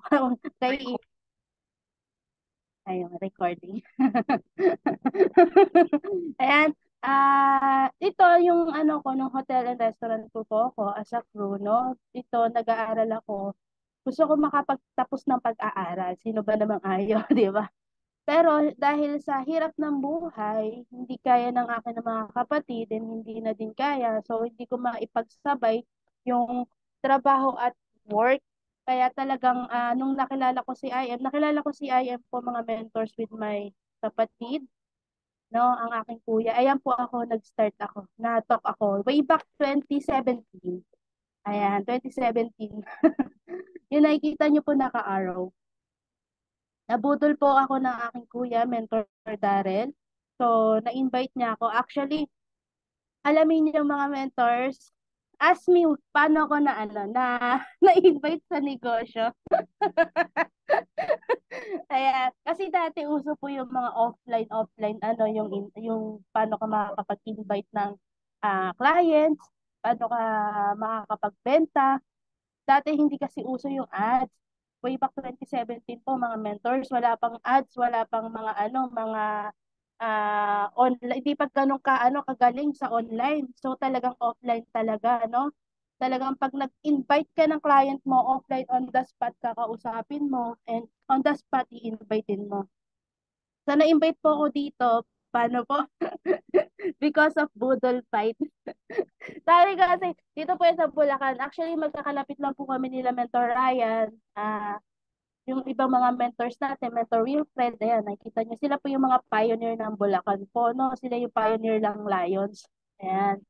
Kay ayun, recording. Ayan, ito yung ano ko, nung hotel and restaurant po ako as a crew, no? Ito, nag-aaral ako. Gusto ko makapagtapos ng pag-aaral. Sino ba namang ayaw, di ba? Pero dahil sa hirap ng buhay, hindi kaya ng akin ng mga kapatid, and hindi na din kaya. So, hindi ko maipagsabay yung trabaho at work. Kaya talagang nung nakilala ko si IM po mga mentors with my kapatid, no, ang aking kuya. Ayan po ako, nag-start ako, na-talk ako. Way back 2017. Ayan, 2017. Yung nakikita niyo po naka-arrow. Nabudol po ako ng aking kuya, mentor Darrell. So, na-invite niya ako. Actually, alamin niyo yung mga mentors, ask me paano ako na na-invite sa negosyo. Kaya, kasi dati uso po yung mga offline, yung paano ka makakapag-invite ng clients, paano ka makakapagbenta. Dati hindi kasi uso yung ads. Way back 2017 po mga mentors, wala pang ads, wala pang mga online, hindi pa ganun kagaling sa online. So talagang offline talaga, no? Talagang pag nag-invite ka ng client mo, offline on the spot kakausapin mo, and on the spot i-invitein mo. So na-invite po ako dito, paano po? Because of Budol Fight. Sabi kasi, dito po yan sa Bulacan. Actually, magkakalapit lang po kami nila Mentor Ryan. Yung ibang mga mentors natin, Mentor Wilfred, ayan, nakikita niyo, sila po yung mga pioneer ng Bulacan po, no? Sila yung pioneer ng Lions. Ayan.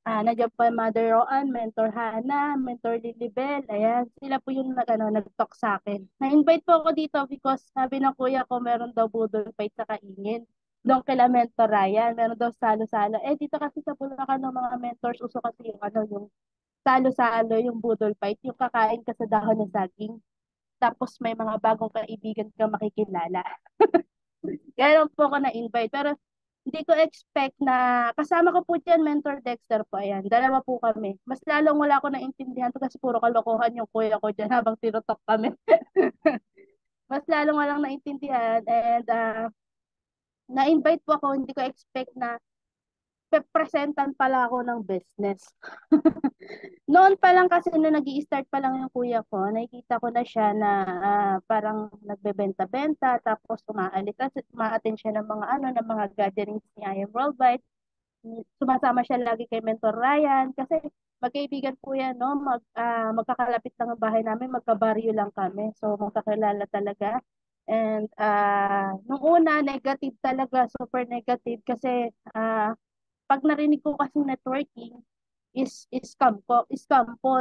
Nandiyan po Mother Roan, Mentor Hana, Mentor Lilibel, ayan. Sila po yung nag-talk sa akin. Na-invite po ako dito because sabi ng kuya ko, meron daw budol fight sa Kaingin. Doon kila Mentor Ryan, meron daw salo-salo. Eh, dito kasi sa Bulacan ng mga mentors, uso kasi yung salo-salo, yung budol fight, yung kakain ka sa dahon ng saging. Tapos may mga bagong kaibigan ka makikilala. Kaya lang po ako na-invite. Pero hindi ko expect na kasama ko po dyan, Mentor Dexter po. Ayan, dalawa po kami. Mas lalong wala ko naintindihan to kasi puro kalokohan yung kuya ko dyan habang tinutok kami. Mas lalong walang naintindihan. And na-invite po ako, hindi ko expect na pepresentan pala ako ng business. Noon pa lang kasi na nag-i-start pa lang yung kuya ko, nakikita ko na siya na parang nagbebenta-benta, tapos umaattend siya ng ng mga gatherings ni I Am Worldwide. Sumasama siya lagi kay Mentor Ryan kasi magkaibigan po yan, no? Magkakalapit lang ang bahay namin, magkabaryo lang kami. So, magkakilala talaga. And nung una, negative talaga, super negative kasi pag narinig ko kasi networking, scam po,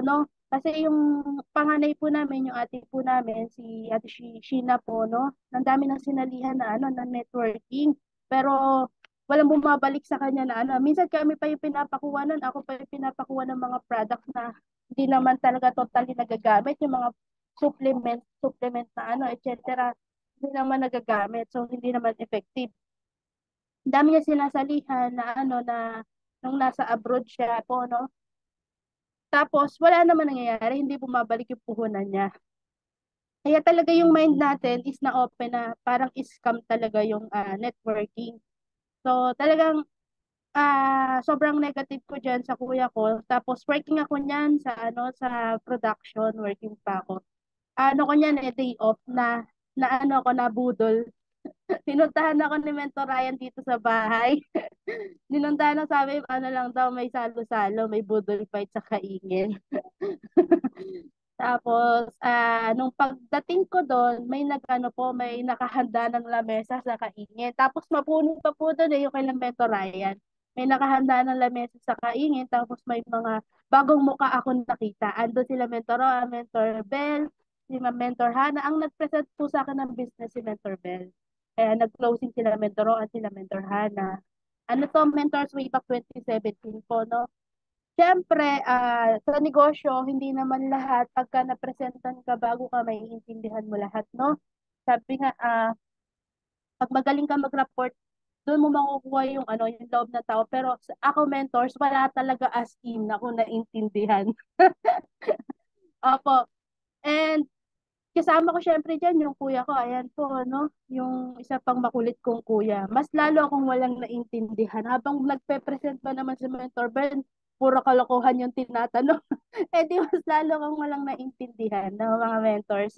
no? Kasi yung panganay po namin, yung ate po namin, si Ate Sheena po, no? Ang dami ng sinalihan na networking. Pero walang bumabalik sa kanya na Minsan kami pa yung pinapakuha nun, ako pa yung pinapakuha ng mga products na hindi naman talaga totally nagagamit, yung mga supplement na etc. Hindi naman nagagamit, so hindi naman effective. Ang dami niya sinasalihan na nung nasa abroad siya po, no? Tapos, wala naman nangyayari, hindi bumabalik yung puhunan niya. Kaya talaga yung mind natin is na open na parang scam talaga yung networking. So, talagang sobrang negative ko dyan sa kuya ko. Tapos, working ako niyan sa production, working pa ako. Ano ko niyan day off na ako na budol. Pinuntahan ako ni Mentor Ryan dito sa bahay. Ninuntahan na sabi, lang daw, may salo-salo, may budol fight sa kaingin. Tapos, nung pagdating ko doon, may nakahanda ng lamesa sa kaingin. Tapos, mapuno pa po doon yung kay Mentor Ryan. May nakahanda ng lamesa sa kaingin. Tapos, may mga bagong muka ako nakita. Ando sila Mentor Roa, Mentor Bell, si Mentor Hana. Ang nag-present po sa akin ng business si Mentor Bell. Kaya nag-closing sila Mentor Roa at sila Mentor Hana. Mentors way back 2017 po, no? Siyempre, sa negosyo, hindi naman lahat pagka napresentan ka bago ka maiintindihan mo lahat, no? Sabi nga, pag magaling ka mag-report, doon mo makukuha yung loob ng tao. Pero ako, mentors, wala talaga as in ako naintindihan. Opo. And kasama ko syempre dyan yung kuya ko, ayan po, no? Yung isa pang makulit kong kuya. Mas lalo akong walang naintindihan. Habang nagpe-present pa naman si Mentor Ben, puro kalokohan yung tinatanong. Eh di mas lalo akong walang naintindihan ng mga mentors.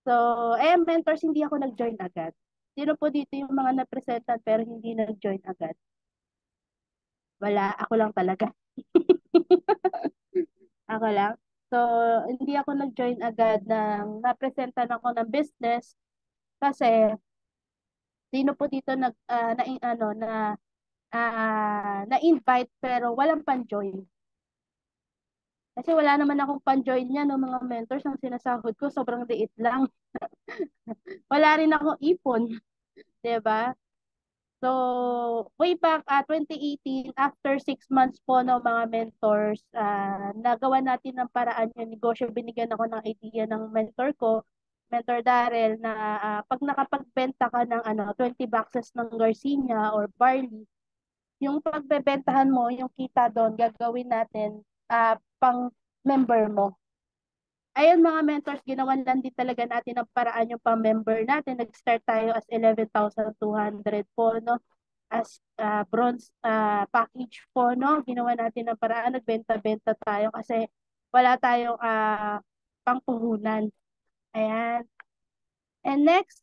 So, mentors, hindi ako nag-join agad. Sino po dito yung mga napresentan pero hindi nag-join agad? Wala, ako lang talaga. Ako lang. So, hindi ako nag-join agad ng napresentan ako ng business kasi sino po dito na-invite pero walang pan-join. Kasi wala naman akong pan-join niya ng mga mentors ang sinasahod ko sobrang liit lang. Wala rin akong ipon, 'di ba? So, way back 2018, after 6 months po ng mga mentors, nagawa natin ng paraan yung negosyo. Binigyan ako ng idea ng mentor ko, Mentor Darrell, na pag nakapagbenta ka ng 20 boxes ng Garcinia or barley, yung pagbebentahan mo, yung kita doon, gagawin natin pang member mo. Ayun mga mentors, ginawan lang din talaga natin ang paraan yung pang-member natin. Nag-start tayo as 11,200 po, no? As bronze package po, no? Ginawa natin ang paraan, nagbenta-benta tayo kasi wala tayong pangpuhunan. Ayan. And next,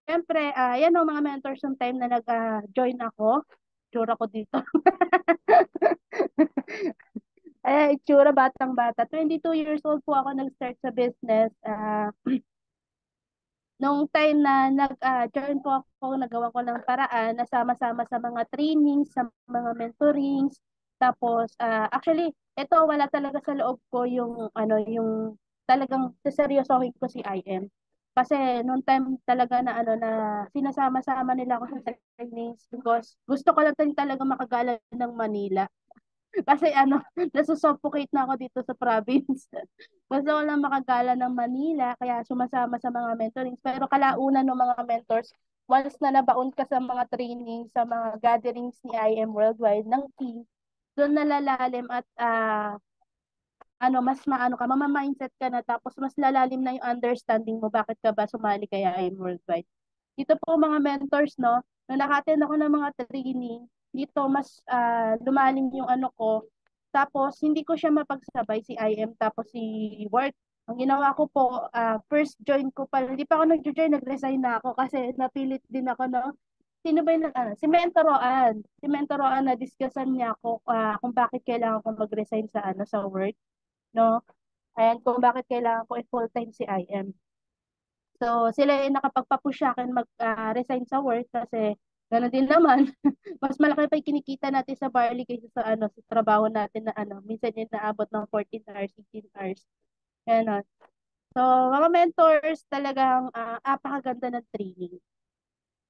syempre, yan ang mga mentors yung time na nag-join ako. Tsura ko dito. Itsura batang-bata. 22 years old po ako nag-start sa business. Nung time na nag-join po ako, nagawa ko ng paraan, nasama-sama sa mga trainings, sa mga mentorings. Tapos, actually, ito wala talaga sa loob ko yung talagang seseryosohin ko si IM. Kasi nung time talaga na sinasama-sama nila ako sa trainings because gusto ko lang talaga makagala ng Manila. Kasi nasusuffocate na ako dito sa province. Gusto ko lang makagala ng Manila, kaya sumasama sa mga mentorings. Pero kalaunan ng mga mentors, once na nabaon ka sa mga training, sa mga gatherings ni IM Worldwide ng team, doon nalalalim at mas maano ka, mama-mindset ka na tapos mas lalalim na yung understanding mo bakit ka ba sumali kay IM Worldwide. Dito po mga mentors, no, nung naka-attend ako ng mga training, dito mas lumalim yung ko. Tapos, hindi ko siya mapagsabay si IM tapos si work. Ang ginawa ko po, first join ko pa, hindi pa ako nag-join, nag-resign na ako kasi napilit din ako, no? Sino ba yung si Mentoroan. Si Mentoroan na discussan niya ako kung bakit kailangan ko mag-resign sa work, no? Ayan, kung bakit kailangan ko i-full-time si IM. So, sila yung nakapagpapush sa akin mag-resign sa work kasi gano'n din naman. Mas malaki pa yung kinikita natin sa barley kaysa sa trabaho natin na minsan yung naabot ng 14 hours, 18 hours. Ganon. So, mga mentors talagang apakaganda ng training.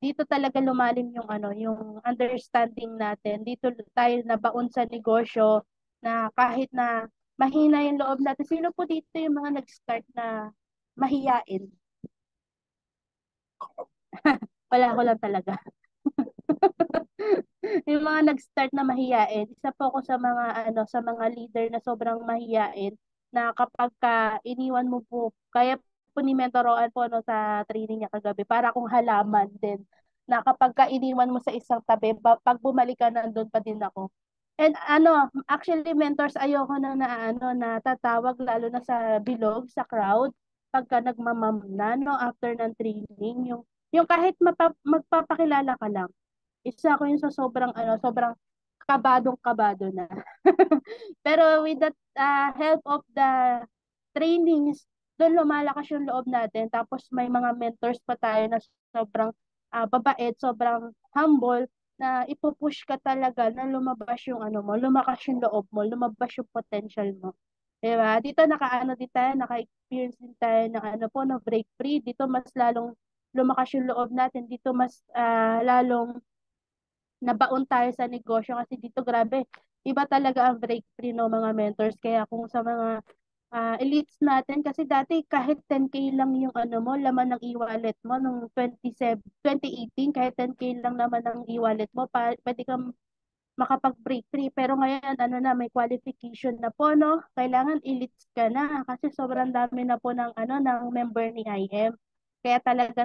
Dito talaga lumalim yung understanding natin. Dito tayo nabaon sa negosyo na kahit na mahina yung loob natin. Sino po dito yung mga nag-start na mahiyain? Wala ko lang talaga. Yung mga nag-start na mahiyain, isa po ako sa mga leader na sobrang mahiyain na kapag iniwan mo po, kaya po ni Mentoroan po sa training niya kagabi, para akong halaman din na kapag iniwan mo sa isang tabi, pag bumalik ka nandun pa din ako. And actually mentors ayoko na tatawag lalo na sa bilog, sa crowd, pagka nagmamam na, no, after ng training, yung kahit magpapakilala ka lang. Isa ako yung sa sobrang kabadong-kabado na. Pero with the help of the trainings, doon lumalakas yung loob natin. Tapos may mga mentors pa tayo na sobrang babait, sobrang humble, na ipupush ka talaga na lumabas yung mo, lumakas yung loob mo, lumabas yung potential mo. Diba? Dito din tayo, naka-experience din tayo ng no, break free. Dito mas lalong lumakas yung loob natin. Dito mas lalong nabaon tayo sa negosyo kasi dito grabe, iba talaga ang break free no mga mentors. Kaya kung sa mga elites natin, kasi dati kahit 10K lang yung mo, laman ng e-wallet mo nung 2018, kahit 10K lang naman ang e-wallet mo, pwede kang makapag-break free. Pero ngayon, ano na, may qualification na po, no? Kailangan elites ka na kasi sobrang dami na po ng, ano, ng member ni IM. Kaya talaga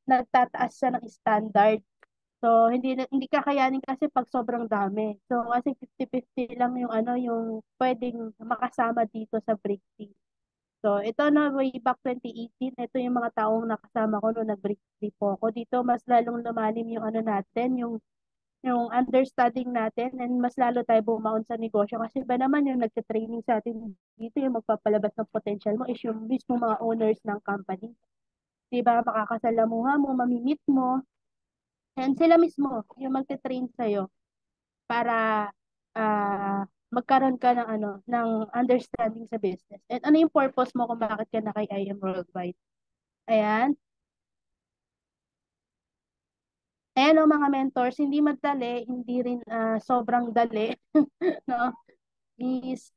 nagtataas siya ng standard. So, hindi kakayanin kasi pag sobrang dami. So, kasi 50-50 lang yung ano, yung pwedeng makasama dito sa break free. So, ito na way back 2018, ito yung mga taong nakasama ko nung nag-break free po ako. Dito, mas lalong lumalim yung ano natin, yung understanding natin and mas lalo tayo bumaon sa negosyo. Kasi ba naman yung nagka-training sa atin dito, yung magpapalabas ng potential mo is yung mismo mga owners ng company. Diba, makakasalamuha mo, mamimit mo, and sila mismo yung magte-train sa'yo para magkaroon ka ng ano ng understanding sa business. And ano yung purpose mo kung bakit ka na kay IM Worldwide? Ayan. Ayan o mga mentors, hindi madali, hindi rin sobrang dali, no?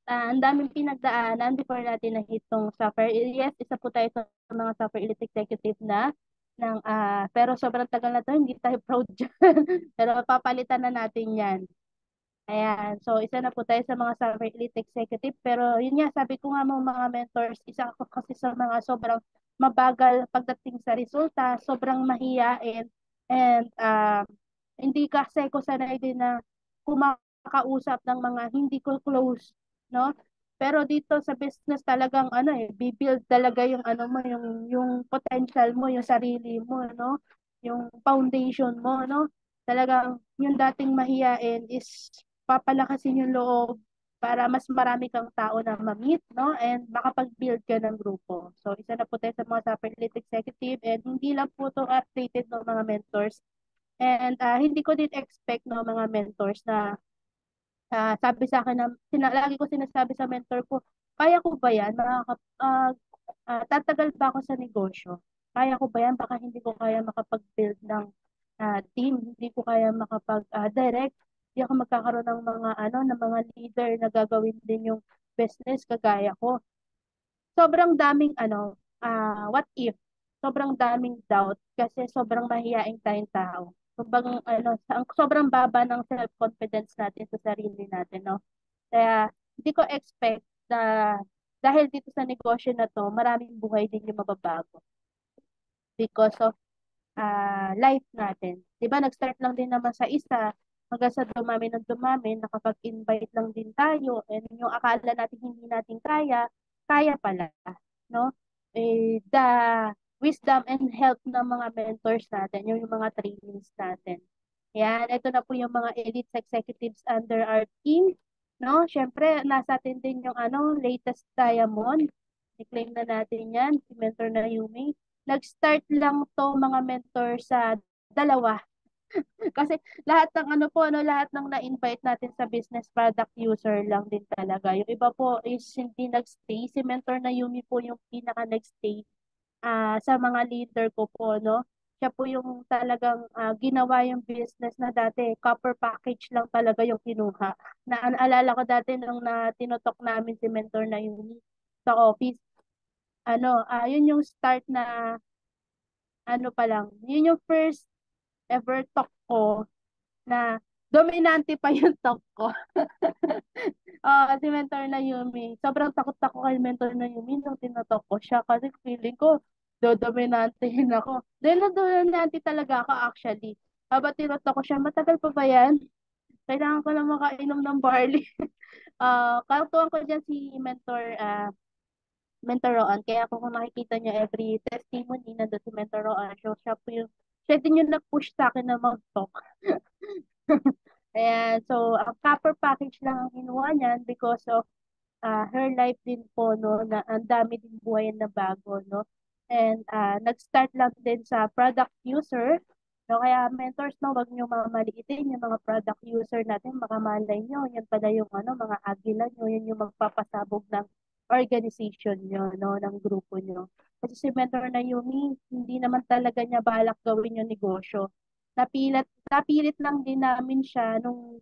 Ang daming pinagdaanan before natin na hitong software. Yes, isa po tayo sa mga software elite executive na pero sobrang tagal na to, hindi tayo proud dyan. Pero papalitan na natin yan. Ayan. So, isa na po tayo sa mga Summer Elite Executive. Pero yun nga, sabi ko nga mga mentors, isa ako kasi sa mga sobrang mabagal pagdating sa resulta, sobrang mahiyain, and hindi kasi ko sanay din na kumakausap ng mga hindi ko close, no? Pero dito sa business talagang ano bibuild talaga yung ano mo, yung potential mo, yung sarili mo, no? Yung foundation mo, no? Talagang yung dating mahiyain is papalakasin yung loob para mas marami kang tao na ma-meet, no? And makapag-build ka ng grupo. So, isa na po tayo sa mga Super Elite Executive and hindi lang po ito updated ng mga mentors. And hindi ko din expect no mga mentors na sabi sa akin na lagi ko sinasabi sa mentor ko, kaya ko ba yan? Tatagal ba ako sa negosyo? Kaya ko ba yan? Baka hindi ko kaya makapag-build ng team, hindi ko kaya makapag-direct, hindi ako magkakaroon ng mga ano, ng mga leader na gagawin din yung business kagaya ko. Sobrang daming ano, what if? Sobrang daming doubt kasi sobrang mahihaing tayong tao. Sobrang baba ng self-confidence natin sa sarili natin, no? Kaya hindi ko expect na dahil dito sa negosyo na to, maraming buhay din yung mababago because of life natin. 'Di ba nag-start lang din naman sa isa, hanggang sa dumami ng dumami, nakapag-invite lang din tayo, and yung akala natin hindi natin kaya, kaya pala, no? The wisdom and help ng mga mentors natin, yung mga trainings natin. Yan, ito na po yung mga elite executives under our team, no? Syempre, nasa atin din yung ano, latest diamond. I-claim na natin yan, si Mentor na Yumi. Nag-start lang to mga mentor sa dalawa. Kasi lahat ng ano po, ano, lahat ng na-invite natin sa business product user lang din talaga. Yung iba po is hindi nag-stay. Si Mentor na Yumi po yung pinaka nag-stay sa mga leader ko po, no? Siya po yung talagang ginawa yung business na dati, copper package lang talaga yung kinuha. Naalala ko dati nung tinotok namin si Mentor na Yumi sa office, ano, yun yung start na ano pa lang, yun yung first ever talk ko na dominante pa yung talk ko. Si Mentor na Yumi. Sobrang takot ako kay Mentor na Yumi nung tinotalk ko siya kasi feeling ko dominantehin ako. Dahil na-dominante talaga ako actually. Habang tinotalk ko siya, matagal pa ba yan? Kailangan ko lang makainom ng barley. Kautuan ko dyan si Mentor Roan. Kaya kung makikita niyo every testimony nandun si Mentor Roan, so siya din yung nag-push sa akin na mag-talk. Ayan, so ang copper package lang ang kinuha niyan because of her life din po, no, na ang dami din buhay na bago, no. And nag-start lang din sa product user, no, kaya mentors, no, wag niyo mamaliitin yung mga product user natin, baka malay niyo, yan pala yung ano, mga agila niyo, yan yung magpapasabog ng organization niyo, no, ng grupo niyo. Kasi si Mentor na Yumi, hindi naman talaga niya balak gawin yung negosyo. Napilit lang din namin siya nung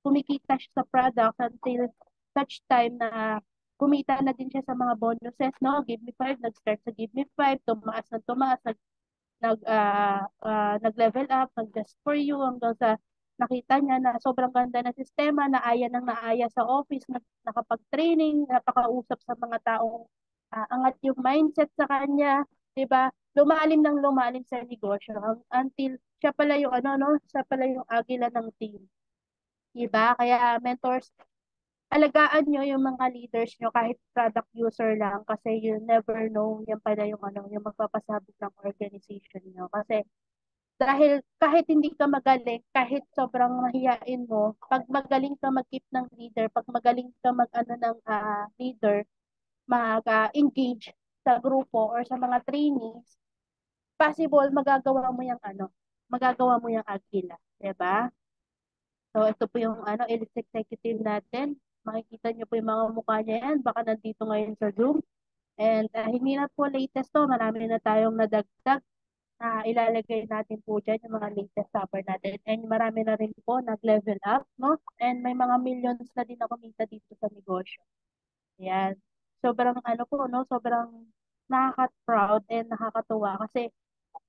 kumikita siya sa product until such time na kumita na din siya sa mga bonuses, no? Give me five, nag-start sa Give me five, tumaas na tumaas, nag-level up, nag-just for you, hanggang sa nakita niya na sobrang ganda ng sistema, naaya sa office, nakapag-training, napakausap sa mga taong angat yung mindset sa kanya, 'di ba? Lumalim ng lumalim sa negosyo until siya pala yung ano no, siya pala yung agila ng team, 'di ba? Kaya mentors, alagaan nyo yung mga leaders nyo kahit product user lang kasi you never know yan pala yung ano, yung magpapasabog ng organization nyo. Kasi dahil kahit hindi ka magaling, kahit sobrang mahiyain mo, pag magaling ka mag-keep ng leader, pag magaling ka mag-ano ng leader, mag-engage sa grupo or sa mga trainees, possible magagawa mo yung ano, magagawa mo yung agila, 'di ba? So ito po yung ano, elite executive natin. Makikita niyo po yung mga mukha niya yan, baka nandito ngayon sa Zoom. And hindi na po latest to, marami na tayong nadagdag na ilalagay natin po dyan yung mga latest topper natin. And marami na rin po nag-level up, no? And may mga millions na din na kumita dito sa negosyo. Yan. Sobrang ano po, no? Sobrang nakaka-proud and nakakatuwa kasi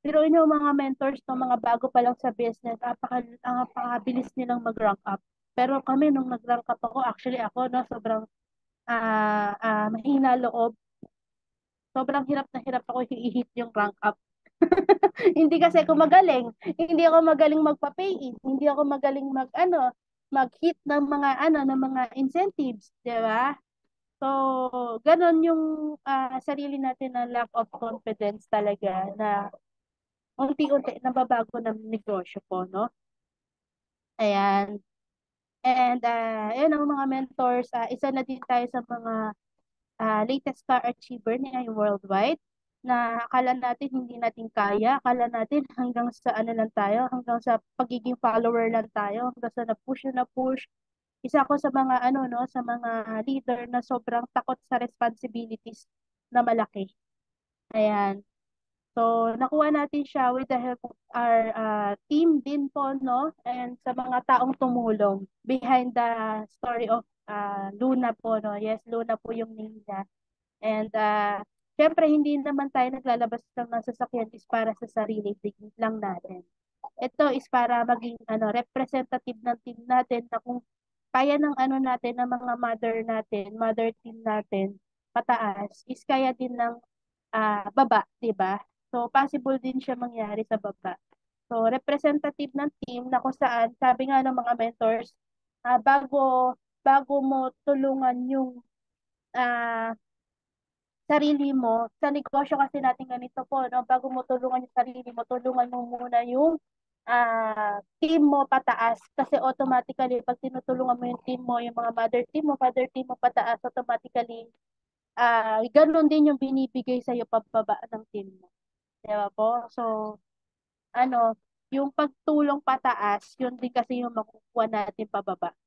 pero yung mga mentors no, mga bago pa lang sa business, napakabilis nilang mag-rank up. Pero kami nung nag-rank up ako, actually ako no, sobrang mahina loob. Sobrang hirap na hirap ako i-hit yung rank up. Hindi kasi ako magaling. Hindi ako magaling magpa-pay in. Hindi ako magaling mag-hit ng mga ng mga incentives, 'di ba? So, ganun yung sarili natin na lack of confidence talaga na unti-unti nababago ng negosyo po, no? Ayan. And, yun ang mga mentors. Isa na din tayo sa mga latest star achiever niya yung worldwide na akala natin hindi natin kaya, akala natin hanggang sa ano lang tayo, hanggang sa pagiging follower lang tayo, hanggang sa na-push. Isa ako sa mga ano no, sa mga leader na sobrang takot sa responsibilities na malaki. Ayan. So, nakuha natin siya with the help of our team din po, no? And sa mga taong tumulong behind the story of Luna po, no? Yes, Luna po yung name niya. And syempre, hindi naman tayo naglalabas lang ng sasakyan is para sa sarili lang natin. Ito is para maging representative ng team natin na kung kaya ng ano natin, ng mga mother team natin, pataas, is kaya din ng baba, 'di ba? So possible din siya mangyari sa baba. So representative ng team na kung saan sabi nga ng mga mentors, bago bago mo tulungan yung ah, sarili mo sa negosyo kasi natin ganito po, no? Bago mo tulungan yung sarili mo, tulungan mo muna yung team mo pataas kasi automatically pag tinutulungan mo yung team mo, yung mga mother team mo, father team mo pataas, automatically ganun din yung binibigay sa iyo pababa ng team mo. Diba po? So, ano, yung pagtulong pataas, yun din kasi yung makukuha natin pababa.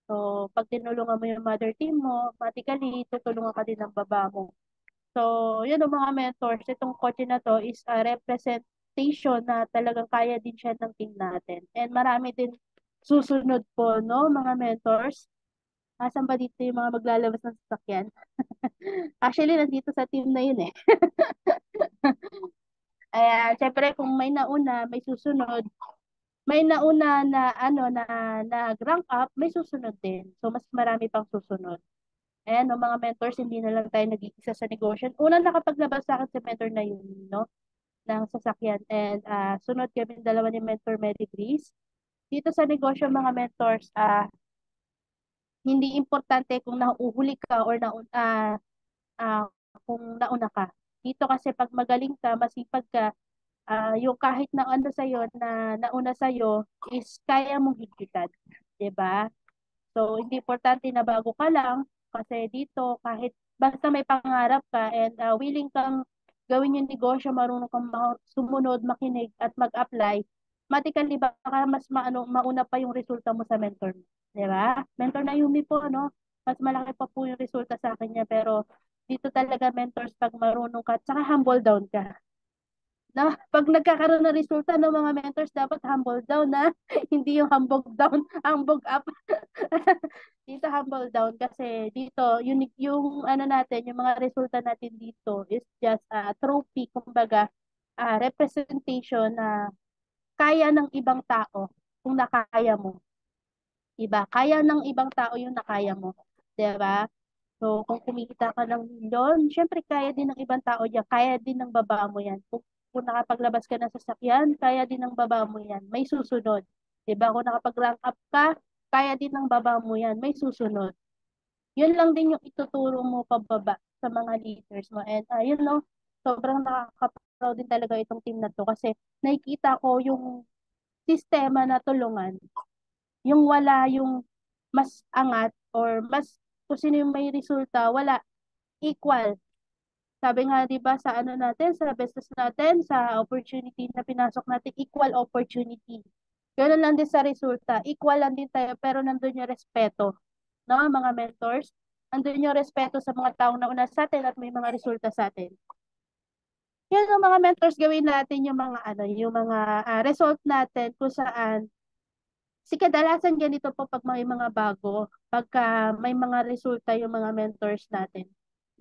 So, pag tinulungan mo yung mother team mo, automatically, tutulungan ka din ng baba mo. So, yun ang mga mentors. Itong coach na to is a representation na talagang kaya din siya ng team natin. And marami din susunod po, no, mga mentors. Asan ba dito yung mga maglalabas ng sasakyan? Actually, nandito sa team na yun eh. Syempre kung may nauna, may susunod. May nauna na nag-rank up, may susunod din. So mas marami pang susunod. Ayan, no, mga mentors, hindi na lang tayo nag-iisa sa negosyo. Una nakapaglabas sa akin si mentor na yun, no, ng sasakyan. And sunod kami dalawa ni mentor Medibris. Dito sa negosyo, mga mentors, hindi importante kung nauhuli ka or ah, kung nauna ka. Dito kasi pag magaling ka, masipag ka, yung kahit na ano sa'yo, na nauna sa'yo, is kaya mong higpitan. 'Di ba? So, hindi importante na bago ka lang, kasi dito, kahit basta may pangarap ka and willing kang gawin yung negosyo, marunong kang sumunod, makinig, at mag-apply, matikali baka mas mauna pa yung resulta mo sa mentor mo. Di ba? Mentor na Yumi po, no? Mas malaki pa po yung resulta sa akin niya, pero dito talaga mentors pag marunong ka, tsaka humble down ka. Na pag nagkakaroon ng resulta ng mga mentors, dapat humble down na hindi yung hambog down, hambog up. Dito humble down kasi dito yung ano natin, yung mga resulta natin dito is just a trophy, kumbaga representation na kaya ng ibang tao kung nakaya mo. Diba? Kaya ng ibang tao yung nakaya mo. Diba? So, kung kumikita ka ng milyon, syempre kaya din ng ibang tao yan. Kaya din ng baba mo yan. Kung nakapaglabas ka ng sasakyan, kaya din ng baba mo yan. May susunod. Diba? Kung nakapag-rank up ka, kaya din ng baba mo yan. May susunod. Yun lang din yung ituturo mo pababa sa mga leaders mo. And ayun no, sobrang nakaka-proud din talaga itong team na to kasi nakikita ko yung sistema na tulungan, yung wala yung mas angat or mas kung sino yung may resulta, wala, equal. Sabi nga 'di ba sa ano natin, sa business natin, sa opportunity na pinasok natin, equal opportunity. Ganun lang din sa resulta, equal lang din tayo pero nandun yung respeto, no, mga mentors. Nandun yung respeto sa mga taong nauna sa atin at may mga resulta sa atin. Yan ang mga mentors gawin natin yung mga ano, yung mga result natin kung saan kadalasan ganito po pag may mga bago, pagka may mga resulta yung mga mentors natin,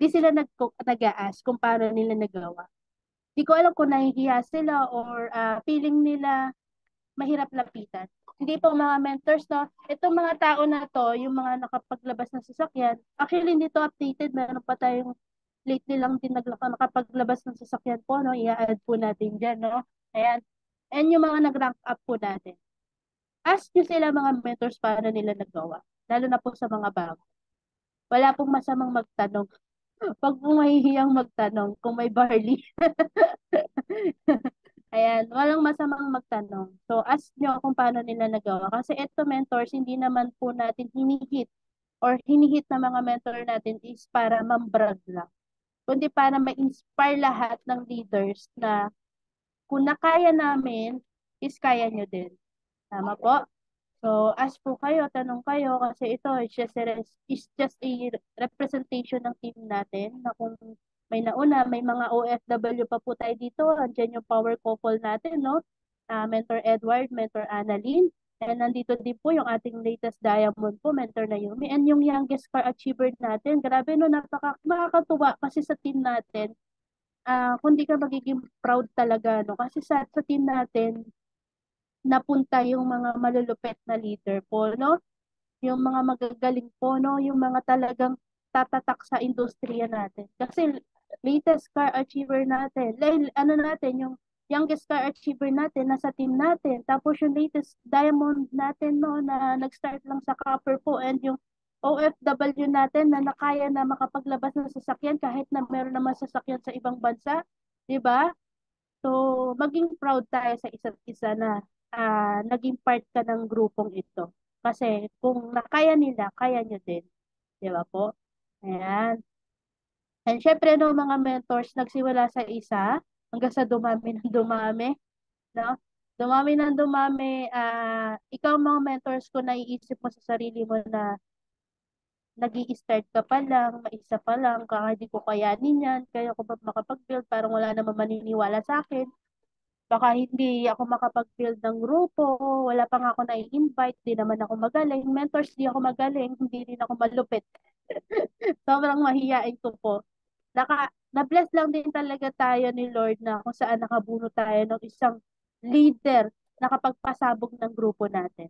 di sila nag-a-ask kung paano nila nagawa. Di ko alam kung nahihiya sila or feeling nila mahirap lapitan. Hindi po mga mentors, no? Itong mga tao na to, yung mga nakapaglabas ng sasakyan, actually hindi to updated. Meron pa tayong lately lang din nakapaglabas ng sasakyan po, no? I-add po natin dyan, no? Ayan. And yung mga nag-rank up po natin. Ask nyo sila mga mentors paano nila nagawa. Lalo na po sa mga bago. Wala pong masamang magtanong. Pag po mahihiyang magtanong kung may barley. Ayan, walang masamang magtanong. So, ask nyo kung paano nila nagawa. Kasi ito mentors, hindi naman po natin hinihit or hinihit na mga mentor natin is para mambrag lang. Kundi para ma-inspire lahat ng leaders na kung nakaya namin, is kaya nyo din. Tama po? So, ask po kayo, tanong kayo, kasi ito is just a representation ng team natin na kung may nauna, may mga OFW pa po tayo dito, andyan yung power couple natin, no? Mentor Edward, Mentor Annalyn, and nandito din po yung ating latest diamond po, Mentor Naomi, and yung youngest car achiever natin. Grabe no, nakakatuwa kasi sa team natin, kung di ka magiging proud talaga, no? Kasi sa team natin, napunta yung mga malulupet na leader po, no? Yung mga magagaling po, no? Yung mga talagang tatatak sa industriya natin. Kasi latest car achiever natin, ano natin, yung youngest car achiever natin, nasa team natin. Tapos yung latest diamond natin, no, na nag-start lang sa copper po. And yung OFW natin na nakaya na makapaglabas ng sasakyan kahit na meron naman sasakyan sa ibang bansa. 'Di ba? So, maging proud tayo sa isa't isa na naging part ka ng grupong ito. Kasi kung nakaya nila, kaya nyo din. Di ba po? Ayan. And syempre, no, mga mentors, nagsimula sa isa hanggang sa dumami ng dumami. No? Dumami ng dumami. Ikaw, mga mentors ko, naiisip mo sa sarili mo na nag-i-start ka pa lang, maisa pa lang, kaya hindi ko kayanin yan, kaya ko ba makapag-build, parang wala naman maniniwala sa akin. Baka hindi ako makapag-build ng grupo, wala pa nga ako na-invite, di naman ako magaling, mentors di ako magaling, hindi rin ako malupit. Sobrang mahihain ko po. Na-bless lang din talaga tayo ni Lord na kung saan nakabuno tayo ng isang leader na kapagpasabog ng grupo natin.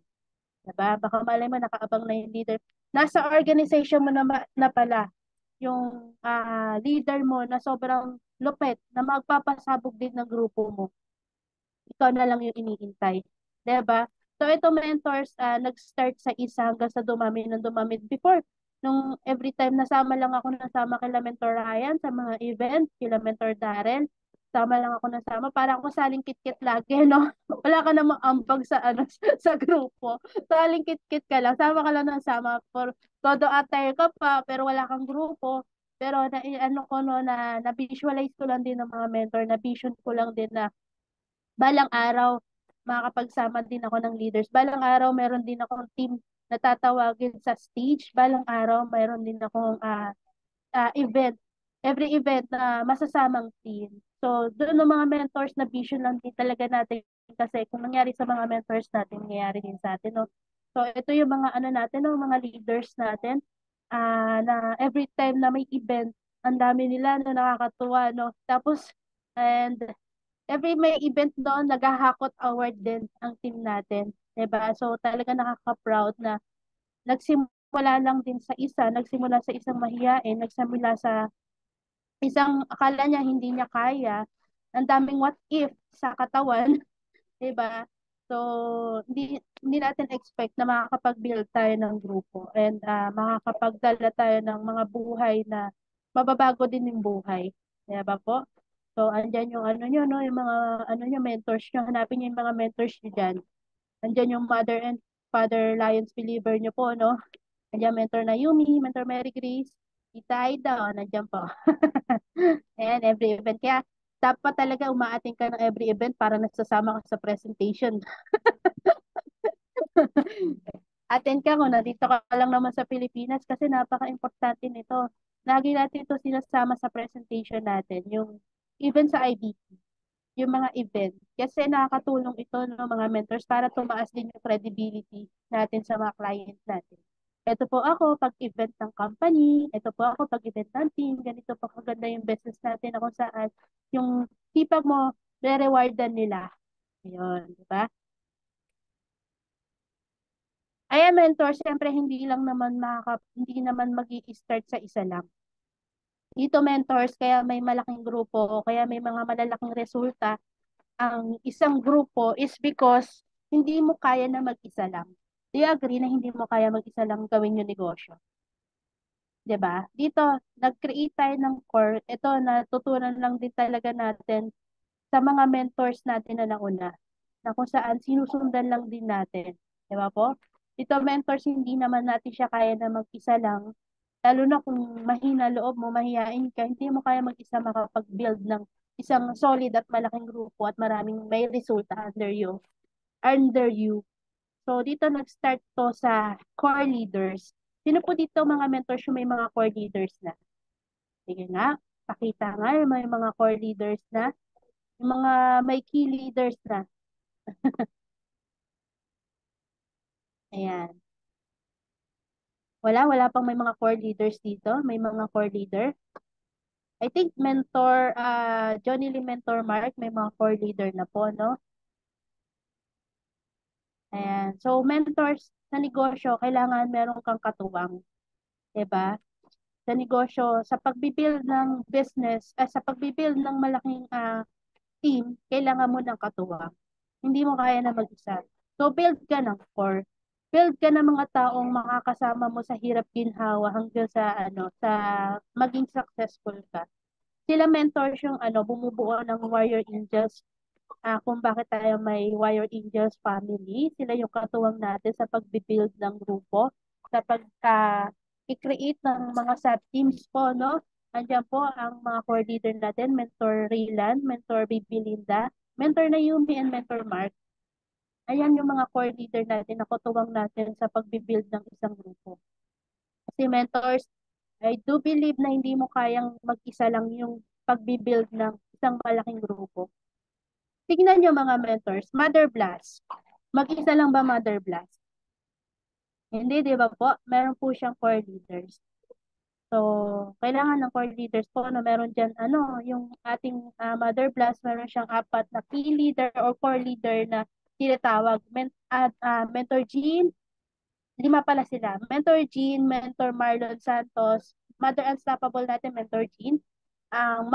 Diba? Baka malay mo, nakaabang na yung leader. Nasa organization mo na pala yung leader mo na sobrang lupet na magpapasabog din ng grupo mo, ikaw na lang yung iniintay. 'Di ba? So ito mentors, nag-start sa isa hanggang sa dumami ng dumami. Before, nung every time nasama kila Mentor Ryan sa mga event, kila Mentor Darren, sama lang ako nasama. Parang ako saling kit-kit lagi, no? Wala ka namang ambag sa ano sa grupo. Saling kit-kit ka lang. Sama ka lang ng sama. For todo attire ka pa, pero wala kang grupo. Pero ano ko no, na-visualize ko lang din ng mga mentor, na vision ko lang din na balang araw, makakapagsama din ako ng leaders. Balang araw, meron din akong team na tatawagin sa stage. Balang araw, meron din akong event. Every event na masasamang team. So, doon ng mga mentors na vision lang din talaga natin. Kasi kung nangyari sa mga mentors natin, nangyari din sa atin. No? So, ito yung mga ano natin, no? Mga leaders natin. Na every time na may event, ang dami nila no, nakakatuwa. No? Tapos, and every may event doon, naghahakot award din ang team natin. 'Di ba? So talaga nakaka-proud na nagsimula lang din sa isa, nagsimula sa isang mahiyain, nagsimula sa isang akala niya hindi niya kaya, ang daming what if sa katawan, 'di ba? So, hindi natin expect na makakapag-build tayo ng grupo and makakapagdala tayo ng mga buhay na mababago din yung buhay. 'Di ba po? So, andyan yung ano nyo, no? Yung mga ano nyo, mentors nyo. Hanapin nyo yung mga mentors nyo dyan. Andyan yung Mother and Father Lions Believer nyo po, no? Andyan mentor na Yumi, mentor Mary Grace, Tita Aida, nandiyan po. Ayan, every event. Kaya dapat talaga umaating ka ng every event para nagsasama ka sa presentation. Attend ka kung nandito ka lang naman sa Pilipinas kasi napaka-importante nito. Lagi natin ito sinasama sa presentation natin, yung even sa IBT, yung mga event. Kasi nakakatulong ito ng mga mentors para tumaas din yung credibility natin sa mga client natin. Ito po ako pag-event ng company, ito po ako pag-event ng team, ganito po kaganda yung business natin na kung saan yung sipag mo, re-rewardan nila. Ayun, di ba? Ayan, mentor, siyempre hindi naman magi-start sa isa lang. Dito mentors, kaya may malaking grupo, kaya may mga malalaking resulta. Ang isang grupo is because hindi mo kaya na mag-isa lang. Do you agree na hindi mo kaya mag-isa lang gawin yung negosyo? 'Di ba? Dito, nag-create tayo ng core. Ito, natutunan lang din talaga natin sa mga mentors natin na nauna, na kung saan sinusundan lang din natin. Di ba po? Ito mentors, hindi naman natin siya kaya na mag-isa lang. Lalo na kung mahina loob mo, mahihain ka, hindi mo kaya mag-isa makapag-build ng isang solid at malaking grupo at maraming may resulta under you. Under you. So, dito nag-start to sa core leaders. Sino po dito mga mentors yung may mga core leaders na? Sige nga, pakita nga yung may mga core leaders na. Yung mga may key leaders na. Ayan. Wala pang may mga core leaders dito. May mga core leader. I think mentor, Johnny Lee Mentor Mark, may mga core leader na po, no? Ayan. So, mentors sa negosyo, kailangan meron kang katuwang. 'Di ba? Sa negosyo, sa pagbibuild ng business, sa pagbibuild ng malaking team, kailangan mo ng katuwang. Hindi mo kaya na mag-isa. So, build ka ng core. Build ka ng mga taong makakasama mo sa hirap ginhawa hanggang sa sa maging successful ka. Sila mentors yung bumubuo ng Warrior Angels, kung bakit tayo may Warrior Angels family. Sila yung katuwang natin sa pagbibuild ng grupo, sa i-create ng mga sub-teams po, no? Andiyan po ang mga core leader natin, Mentor Raylan, Mentor Baby Linda, Mentor Naomi, and Mentor Mark. Ayan yung mga core leader natin na katuwang natin sa pagbibuild ng isang grupo. Kasi mentors, I do believe na hindi mo kayang mag-isa lang yung pagbibuild ng isang malaking grupo. Tignan nyo mga mentors, Mother Blast. Mag-isa lang ba Mother Blast? Hindi, di ba po? Meron po siyang core leaders. So, kailangan ng core leaders po na meron dyan, yung ating Mother Blast, meron siyang apat na key leader or core leader na tinatawag. Mentor Jean, lima pala sila. Mentor Jean, Mentor Marlon Santos, Mother Unstoppable natin, Mentor Jean. Ang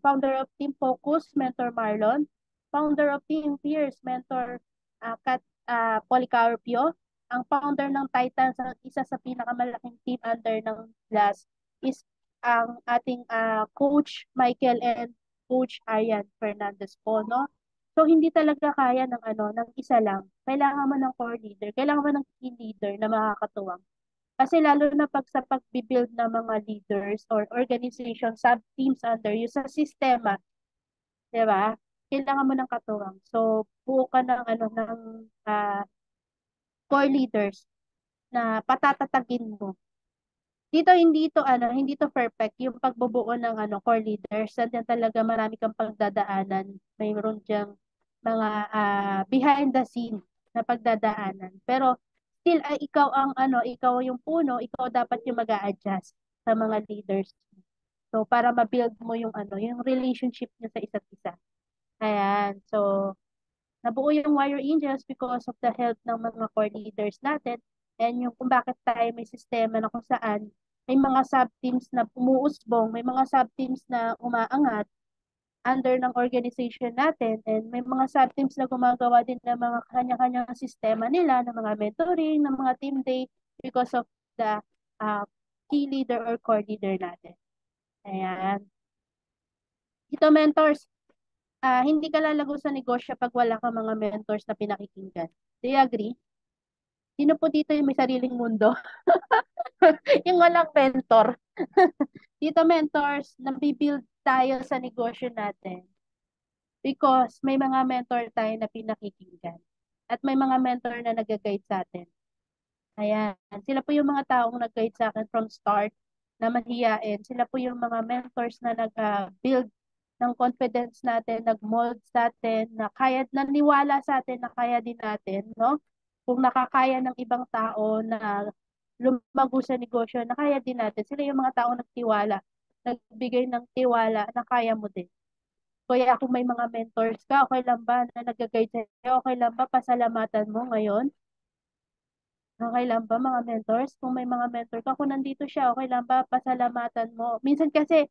founder of Team Focus, Mentor Marlon. Founder of Team Fierce, Mentor Kat Policarpio. Ang founder ng Titans, ang isa sa pinakamalaking team under ng Glass, is ang ating Coach Michael and Coach Ayan Fernandez po, no? So, hindi talaga kaya ng isa lang. Kailangan mo ng core leader, kailangan mo ng key leader na makakatuwang. Kasi lalo na pag sa pagbibuild ng mga leaders or organization, sub-teams under you sa sistema, di ba? Kailangan mo ng katuwang. So, buo ka ng, core leaders na patatatagin mo. Dito hindi to perfect yung pagbubuo ng core leaders. Nandiyan talaga marami kang pagdadaanan. Mayroon diyang mga behind the scene na pagdadaanan. Pero still ikaw yung puno, ikaw dapat yung mag-a-adjust sa mga leaders. So para ma-build mo yung yung relationship niyo sa isa't isa. Ayan. So, nabuo yung Warrior Angels because of the help ng mga core leaders natin and yung kung bakit tayo may sistema na kung saan may mga sub-teams na umuusbong, may mga sub-teams na umaangat under ng organization natin and may mga sub-teams na gumagawa din ng mga kanya-kanyang sistema nila, ng mga mentoring, ng mga team day because of the uh, key leader or core leader natin. Ayan. Ito mentors, hindi ka lalago sa negosyo pag wala kang mga mentors na pinakikinggan. Do you agree? Sino po dito yung may sariling mundo? Yung walang mentor. Dito mentors, nabibuild tayo sa negosyo natin because may mga mentor tayo na pinakikinggan. At may mga mentor na nag-guide sa atin. Ayan. Sila po yung mga taong nag-guide sa akin from start na mahiyain. Sila po yung mga mentors na nag-build ng confidence natin, nag-mold sa atin, na kaya, naniwala sa atin na kaya din natin, no? Kung nakakaya ng ibang tao na lumago sa negosyo, na kaya din natin. Sila yung mga taong nagtiwala, nagbigay ng tiwala na kaya mo din. Kaya kung may mga mentors ka, okay lang ba na nag-guide sa'yo? Okay lang ba pasalamatan mo ngayon? Okay lang ba mga mentors? Kung may mga mentor ka, kung nandito siya, okay lang ba pasalamatan mo? Minsan kasi,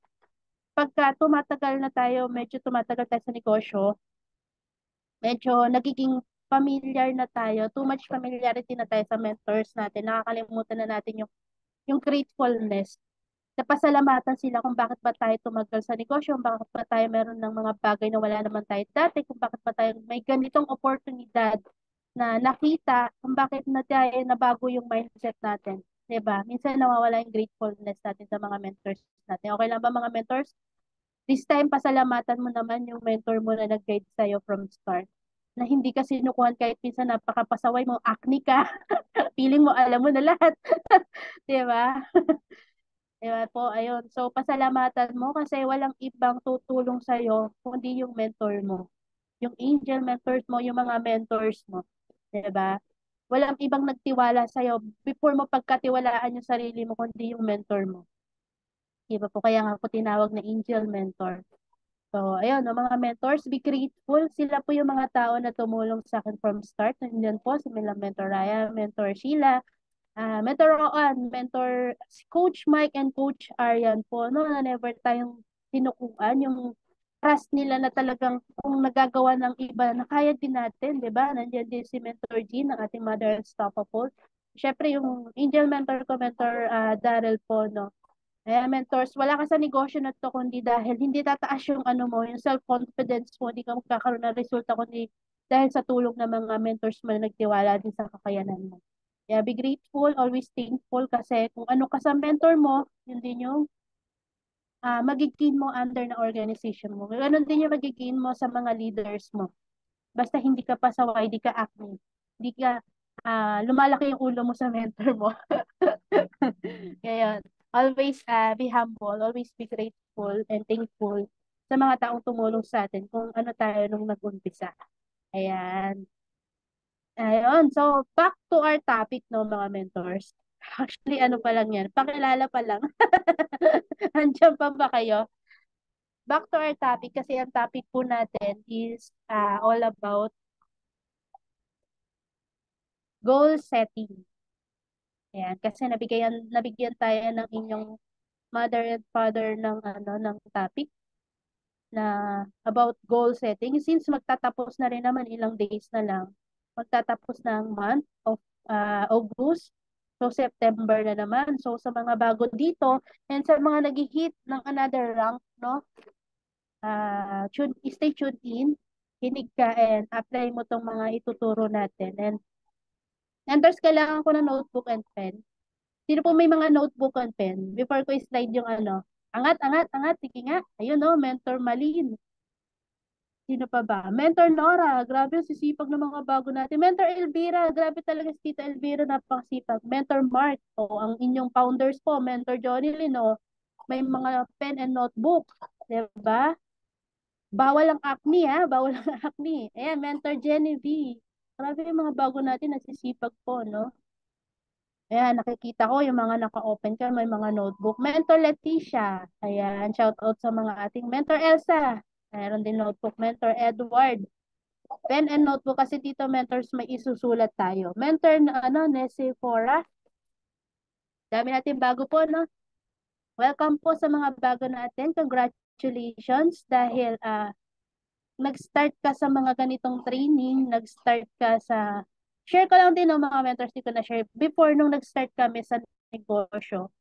pagka tumatagal na tayo, medyo tumatagal tayo sa negosyo, medyo nagiging familiar na tayo, too much familiarity na tayo sa mentors natin, nakakalimutan na natin yung gratefulness. Napasalamatan sila kung bakit ba tayo tumagal sa negosyo, kung bakit ba tayo meron ng mga bagay na wala naman tayo dati, kung bakit ba tayo may ganitong oportunidad na nakita, kung bakit na tayo nabago yung mindset natin. 'Di ba? Minsan nawawala yung gratefulness natin sa mga mentors natin. Okay lang ba mga mentors? This time, pasalamatan mo naman yung mentor mo na nag-guide sa'yo from start. Na hindi ka sinukuhan kahit minsan napakapasaway mo, acne ka. Feeling mo, alam mo na lahat. 'Di ba? Diba po, ayun. So, pasalamatan mo kasi walang ibang tutulong sa'yo kundi yung mentor mo. Yung angel mentors mo, yung mga mentors mo. Diba? Walang ibang nagtiwala sa'yo before mo pagkatiwalaan yung sarili mo kundi yung mentor mo. Diba po? Kaya nga po tinawag na angel mentor. So, ayun, no, mga mentors, be grateful. Sila po yung mga tao na tumulong sa akin from start. Nandiyan po si Mentor Raya, Mentor Sheila, Mentor Roan, Mentor si Coach Mike and Coach Arian po, no, na never tayong tinukuan yung trust nila na talagang kung nagagawa ng iba na kaya din natin, di ba? Nandiyan din si Mentor G ng ating Mother Unstoppable. Siyempre, yung angel mentor ko, Mentor Daryl po, no? Mentors, wala ka sa negosyo na to kundi dahil hindi tataas yung ano mo, yung self-confidence mo, hindi ka magkakaroon ng resulta kundi dahil sa tulong ng mga mentors mo na nagtiwala din sa kakayanan mo. Kaya be grateful, always thankful kasi kung ano ka sa mentor mo, yun din yung magiging mo under na organization mo. Ganon din yung magiging mo sa mga leaders mo. Basta hindi ka pasaway, hindi ka acne, hindi ka lumalaki yung ulo mo sa mentor mo. Kaya always be humble, always be grateful and thankful sa mga taong tumulong sa atin kung ano tayo nung nag-umpisa. Ayan. Ayun. So, back to our topic, no, mga mentors. Actually, ano pa lang yan? Pakilala pa lang. Andiyan pa ba kayo? Back to our topic kasi ang topic po natin is all about goal setting. Ayan, kasi nabigyan tayo ng inyong mother and father ng ng topic na about goal setting. Since magtatapos na rin naman ilang days na lang, magtatapos na ang month of August. So, September na naman. So, sa mga bago dito and sa mga nag-hit ng another rank, no? Stay tuned in, kinig ka and apply mo tong mga ituturo natin. And mentors, kailangan ko ng notebook and pen. Sino po may mga notebook and pen? Before ko slide yung ano. Angat, angat, angat. Sige nga. Ayun no, Mentor Malin. Sino pa ba? Mentor Nora. Grabe yung sisipag ng mga bago natin. Mentor Elvira. Grabe talaga si Tita Elvira. Napakasipag. Mentor Mark. O, ang inyong founders po. Mentor Johnny Lin. O, may mga pen and notebook. Diba? Bawal ang acne ha. Bawal ang acne. Ayan, Mentor Genevieve. Grabe yung mga bago natin. Nasisipag po, no? Ayan, nakikita ko yung mga naka-open ka, may mga notebook. Mentor Leticia. Ayan, shout out sa mga ating Mentor Elsa. Meron din notebook. Mentor Edward. Pen and notebook kasi dito mentors may isusulat tayo. Mentor na Nesefora. Dami natin bago po, no? Welcome po sa mga bago natin. Congratulations dahil nag-start ka sa mga ganitong training, nag-start ka sa... Share ko lang din ng mga mentors dito na share. Before nung nag-start kami sa negosyo,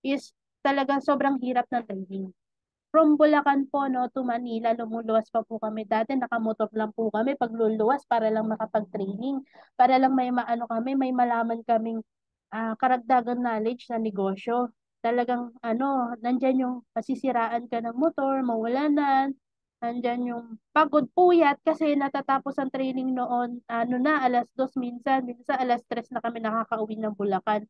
is talagang sobrang hirap ng training. From Bulacan po, no, to Manila, lumuluwas pa po kami. Dati nakamotor lang po kami pag luluwas para lang makapag-training. Para lang may maano kami, may malaman kaming karagdagan knowledge sa negosyo. Talagang nandyan yung masisiraan ka ng motor, mawalanan, nandyan yung pagod puyat kasi natatapos ang training noon, 2:00 minsan, minsan 3:00 na kami nakakauwi ng Bulacan.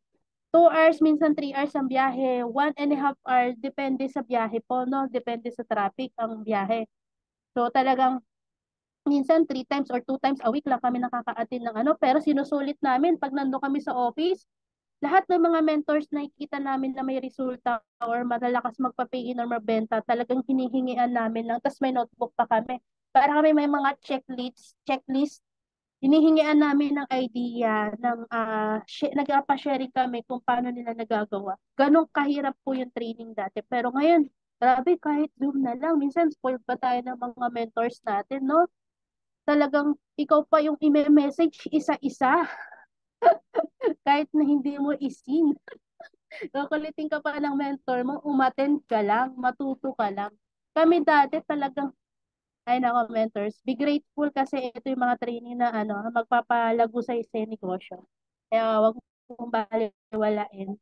2 hours, minsan 3 hours ang biyahe, 1.5 hours, depende sa biyahe po, no? Depende sa traffic ang biyahe. So talagang minsan 3 times or 2 times a week lang kami nakaka-attend ng pero sinusulit namin pag nando kami sa office, lahat ng mga mentors na nakikita namin na may resulta or malalakas magpa-pay in or mabenta, talagang hinihingian namin lang. Tapos may notebook pa kami. Para kami may mga checklist, hinihingian namin ng idea, nagpa-sharing kami kung paano nila nagagawa. Ganong kahirap po yung training dati. Pero ngayon, grabe, kahit Zoom na lang. Minsan, spoiled pa tayo ng mga mentors natin, no? Talagang ikaw pa yung i-message isa-isa kahit na hindi mo isin. Kukulitin ka pa ng mentor mo, umattend ka lang, matuto ka lang. Kami dati talagang, ay nako mentors, be grateful kasi ito yung mga training na magpapalago sa isa yung negosyo. Kaya wag mong baliwalain.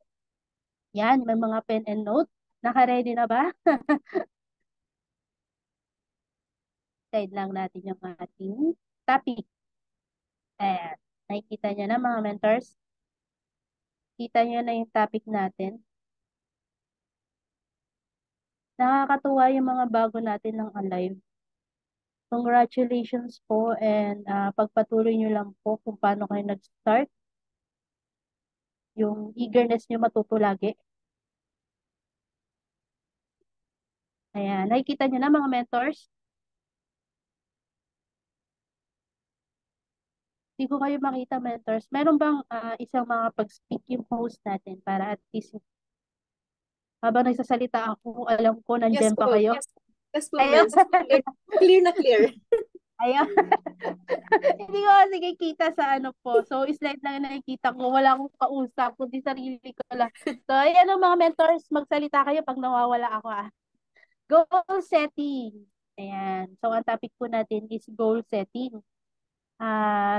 Yan, may mga pen and note. Naka-ready na ba? Slide lang natin yung ating topic. Ayan. Nakikita nyo na mga mentors. Kita nyo na yung topic natin. Nakakatuwa yung mga bago natin ng alive. Congratulations po and pagpatuloy nyo lang po kung paano kayo nag-start. Yung eagerness nyo matuto lagi. Ayan, nakikita nyo na mga mentors. Hindi ko kayo makita mentors. Meron bang isang mga pag-speak yung host natin para at least habang nagsasalita ako, alam ko Yes nandyan pa po. kayo. Yes po, Ayun. Mels. Clear na clear. Ayun. Hindi ko kasi kita sa po. So, slide lang yung nakikita ko. Wala akong kausap, kundi sarili ko lang. So, ayan ang mga mentors. Magsalita kayo pag nawawala ako Goal setting. Ayan. So, ang topic po natin is goal setting.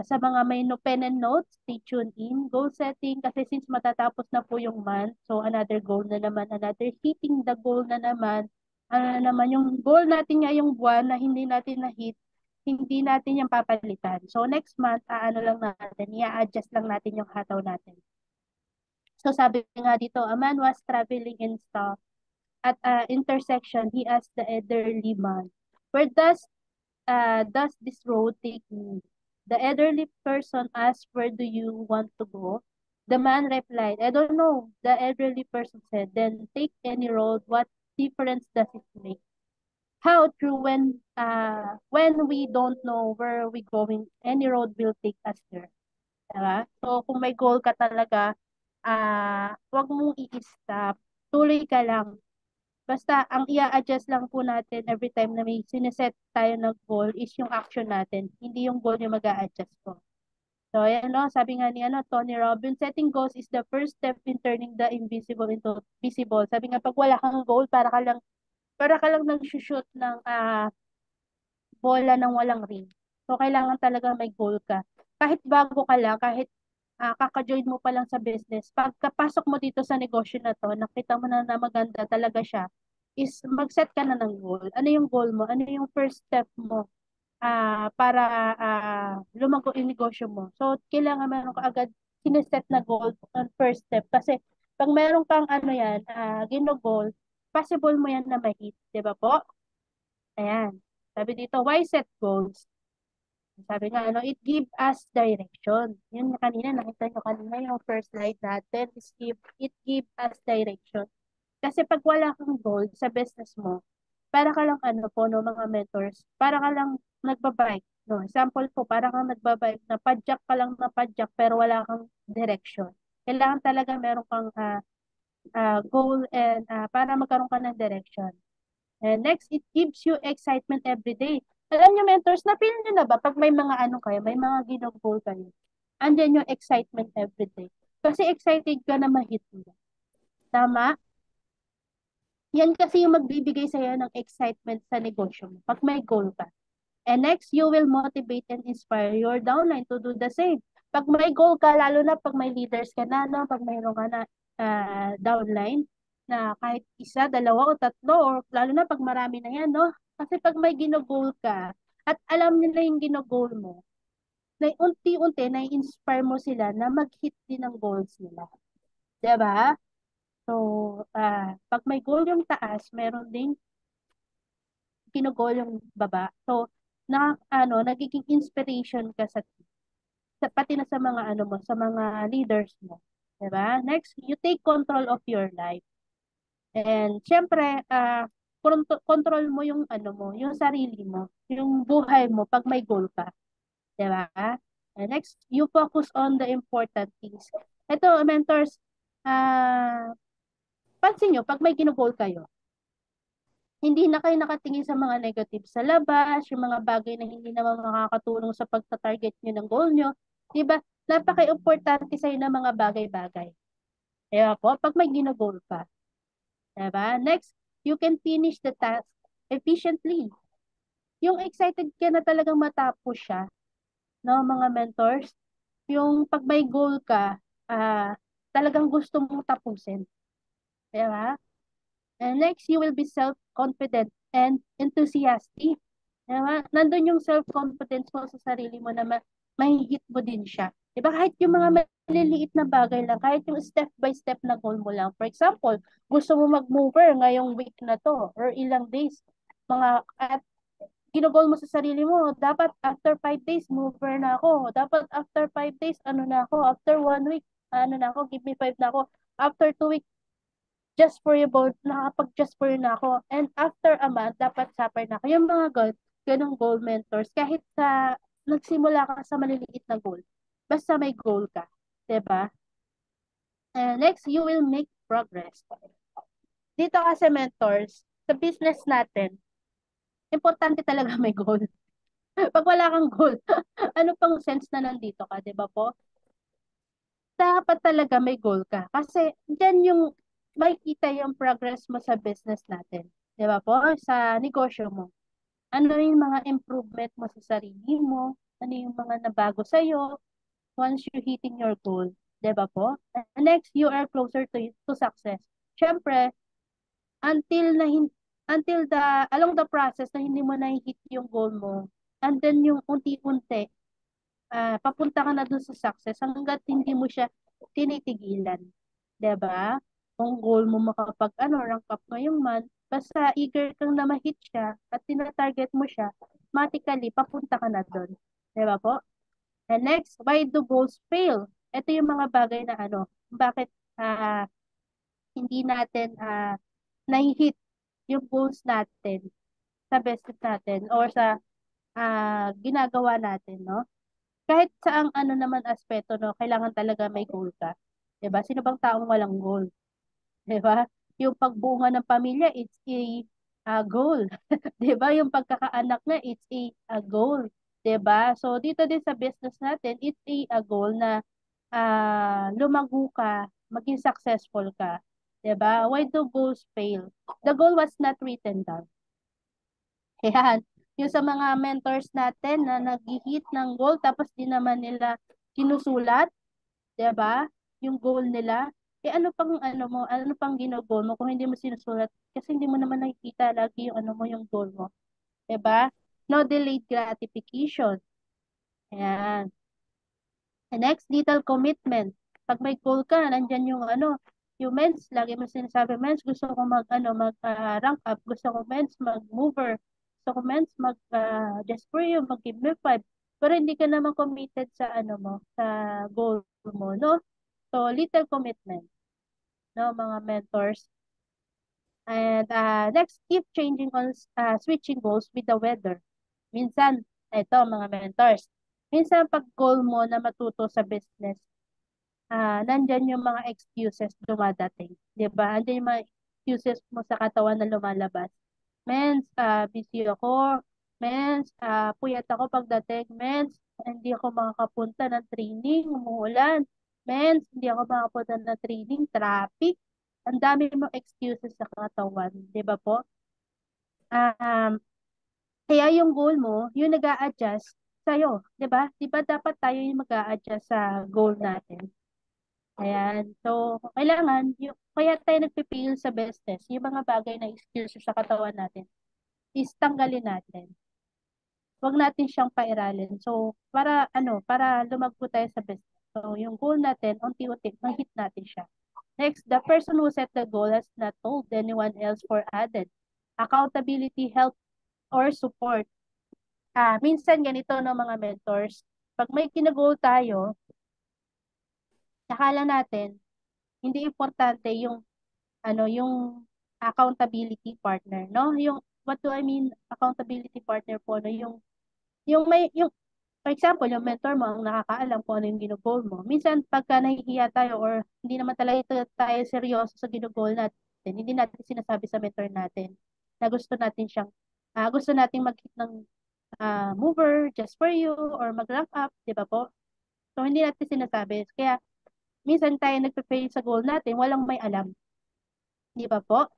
Sa mga may pen and notes, stay tuned in. Goal setting, kasi since matatapos na po yung month, so another goal na naman, another hitting the goal na naman. Ano na naman, yung goal natin ngayong buwan na hindi natin na-hit, hindi natin yung papalitan. So next month, lang natin, i-adjust lang natin yung hataw natin. So sabi nga dito, a man was traveling in stuff. At intersection, he asked the elderly man, where does this road take me? The elderly person asked, where do you want to go? The man replied, I don't know. The elderly person said, then take any road. What difference does it make? How true when we don't know where we going, any road will take us there. Diba? So, kung may goal ka talaga, wag mong i-stop. Tuloy ka lang. Basta, ang i-adjust lang po natin every time na may sineset tayo ng goal is yung action natin. Hindi yung goal yung mag-a-adjust po. So, ayan sabi nga ni Tony Robbins, setting goals is the first step in turning the invisible into visible. Sabi nga, pag wala kang goal, para ka lang nag-shoot ng bola ng walang ring. So, kailangan talaga may goal ka. Kahit bago ka lang, kahit kaka-join mo pa lang sa business, pagkapasok mo dito sa negosyo na to, nakita mo na maganda talaga siya, is mag-set ka na ng goal. Ano yung goal mo? Ano yung first step mo para lumago yung negosyo mo? So, kailangan meron ka agad sineset na goal on first step. Kasi, pag meron kang gino-goal, possible mo yan na ma-hit. Diba po? Ayan. Sabi dito, why set goals? Sabi nga, it give us direction. Yun na kanina, nakita nyo kanina yung first slide natin, it give us direction. Kasi pag wala kang goal sa business mo, para ka lang ano po, no, mga mentors, para ka lang nagbabike, no? Example po, para kang nagbabike na padjak ka lang na padjak pero wala kang direction. Kailangan talaga meron kang goal and para magkaroon ka ng direction. And next, it gives you excitement every day. Alam niyo, mentors, na-feel niyo na ba pag may mga ano kayo, may mga ginag-goal kayo, andyan yung excitement every day. Kasi excited ka na ma-hit mo. Tama? Yan kasi yung magbibigay sa'yo ng excitement sa negosyo mo pag may goal ka. And next, you will motivate and inspire your downline to do the same. Pag may goal ka, lalo na pag may leaders ka na, no? Pag mayroon ka na downline, na kahit isa, dalawa o tatlo, or lalo na pag marami na yan, no? Kasi pag may gino-goal ka, at alam nila yung gino-goal mo, na unti-unti, na-inspire mo sila na mag-hit din ng goals nila. Diba? So, pag may goal yung taas, meron ding ginugol yung baba. So, nagiging inspiration ka pati na sa mga ano mo, sa mga leaders mo. 'Di ba? Next, you take control of your life. And syempre, control mo yung ano mo, yung sarili mo, yung buhay mo pag may goal ka. 'Di ba? And next, you focus on the important things. Ito, mentors, pansin nyo, pag may ginugol kayo, hindi na kayo nakatingin sa mga negative sa labas, yung mga bagay na hindi naman makakatulong sa pagta-target nyo ng goal nyo. Di ba? Napaka-importante sa'yo ng mga bagay-bagay. Kaya po, pag may ginagol ka. Di ba? Next, you can finish the task efficiently. Yung excited ka na talagang matapos siya, no, mga mentors, yung pag may goal ka, talagang gusto mong tapusin. Di ba? And next, you will be self-confident and enthusiastic. Diba? Nandun yung self-confidence mo sa sarili mo na mahihit mo din siya. Diba? Kahit yung mga maliliit na bagay lang, kahit yung step-by-step na goal mo lang. For example, gusto mo mag-mover ngayong week na to or ilang days. At ginugol mo sa sarili mo, dapat after 5 days, mover na ako. Dapat after 5 days, ano na ako. After 1 week, ano na ako, give me 5 na ako. After 2 weeks, just for you both, nakakapag-just for you na ako. And after a month, dapat supper na ako. Yung mga goal, ganong goal mentors, kahit nagsimula ka sa maliliit na goal, basta may goal ka. 'Di ba? And next, you will make progress. Dito kasi mentors, sa business natin, importante talaga may goal. Pag wala kang goal, ano pang sense na nandito ka, 'di ba po? Dapat talaga may goal ka. Kasi dyan yung makikita yung progress mo sa business natin. Di ba po? Sa negosyo mo. Ano yung mga improvement mo sa sarili mo? Ano yung mga nabago sa'yo once you hitting your goal? Di ba po? And next, you are closer to success. Siyempre, until na until along the process na hindi mo na-hit yung goal mo, and then yung unti-unti, papunta ka na dun sa success hanggat hindi mo siya tinitigilan. 'Di ba? Kung goal mo makapag rank up ngayong month, basta eager kang na ma-hit siya at tina-target mo siya, automatically papunta ka na doon. 'Di ba po? And next, why do goals fail? Ito yung mga bagay na bakit hindi natin na-hit yung goals natin sa business natin or sa ginagawa natin, no? Kahit sa ang ano naman aspeto, no, kailangan talaga may goal ka. 'Di ba? Sino bang taong walang goal? 'Di ba? Yung pagbunga ng pamilya, it's a goal. 'Di ba? Yung pagkakaanak na, it's a goal. 'Di ba? So dito din sa business natin, it's a goal na lumago ka, maging successful ka. 'Di ba? Why do goals fail? The goal was not written down. Yan. Yung sa mga mentors natin na nag-hit ng goal tapos di naman nila sinusulat, 'di ba? Yung goal nila. Ano pang ano pang gino-goal mo kung hindi mo sinusulat kasi hindi mo naman nakikita lagi yung ano mo yung goal mo, 'di ba? No delayed gratification. Ayan. And next, detailed commitment. Pag may goal ka, nandyan yung yung mens, lagi mo sinasabi, mens, gusto ko mag rank up, gusto ko mens mag-mover, gusto ko mens just for you, mag-give me 5. Pero hindi ka naman committed sa mo, sa goal mo, no? So, little commitment, no, mga mentors. And next, keep changing on switching goals with the weather. Minsan, ito mga mentors, minsan pag goal mo na matuto sa business, nandyan yung mga excuses dumadating. 'Di ba? Andyan yung mga excuses mo sa katawan na lumalabas. Mens, busy ako. Mens, puyat ako pagdating. Mens, hindi ako makakapunta ng training, umuulan. Mens, hindi ako makakapunta ng training, traffic. Ang dami mong excuses sa katawan, 'di ba po? Um, Kaya yung goal mo, yung nag-a-adjust sa'yo, 'di ba? 'Di ba dapat tayo yung mag-a-adjust sa goal natin? Ayan. So, kailangan, yung, kaya tayo nagpipil sa business, yung mga bagay na excuses sa katawan natin, is tanggalin natin. Huwag natin siyang pairalin. So, para lumago tayo sa business. So, yung goal natin, unti-unti, ma-hit natin siya. Next, the person who set the goal has not told anyone else for added accountability, help, or support. Minsan ganito no mga mentors, pag may kinagol tayo, akala natin, hindi importante yung accountability partner, no? Yung, what do I mean, accountability partner po, no? Yung, for example, yung mentor mo ang nakakaalam kung ano yung ginugol mo. Minsan, pagka nahihiya tayo or hindi naman talaga tayo seryoso sa ginugol natin, hindi natin sinasabi sa mentor natin na gusto nating mag-hit ng mover just for you or mag-rank up, di ba po? So, hindi natin sinasabi. Kaya, minsan tayo nagpe-fail sa goal natin, walang may alam. Di ba po?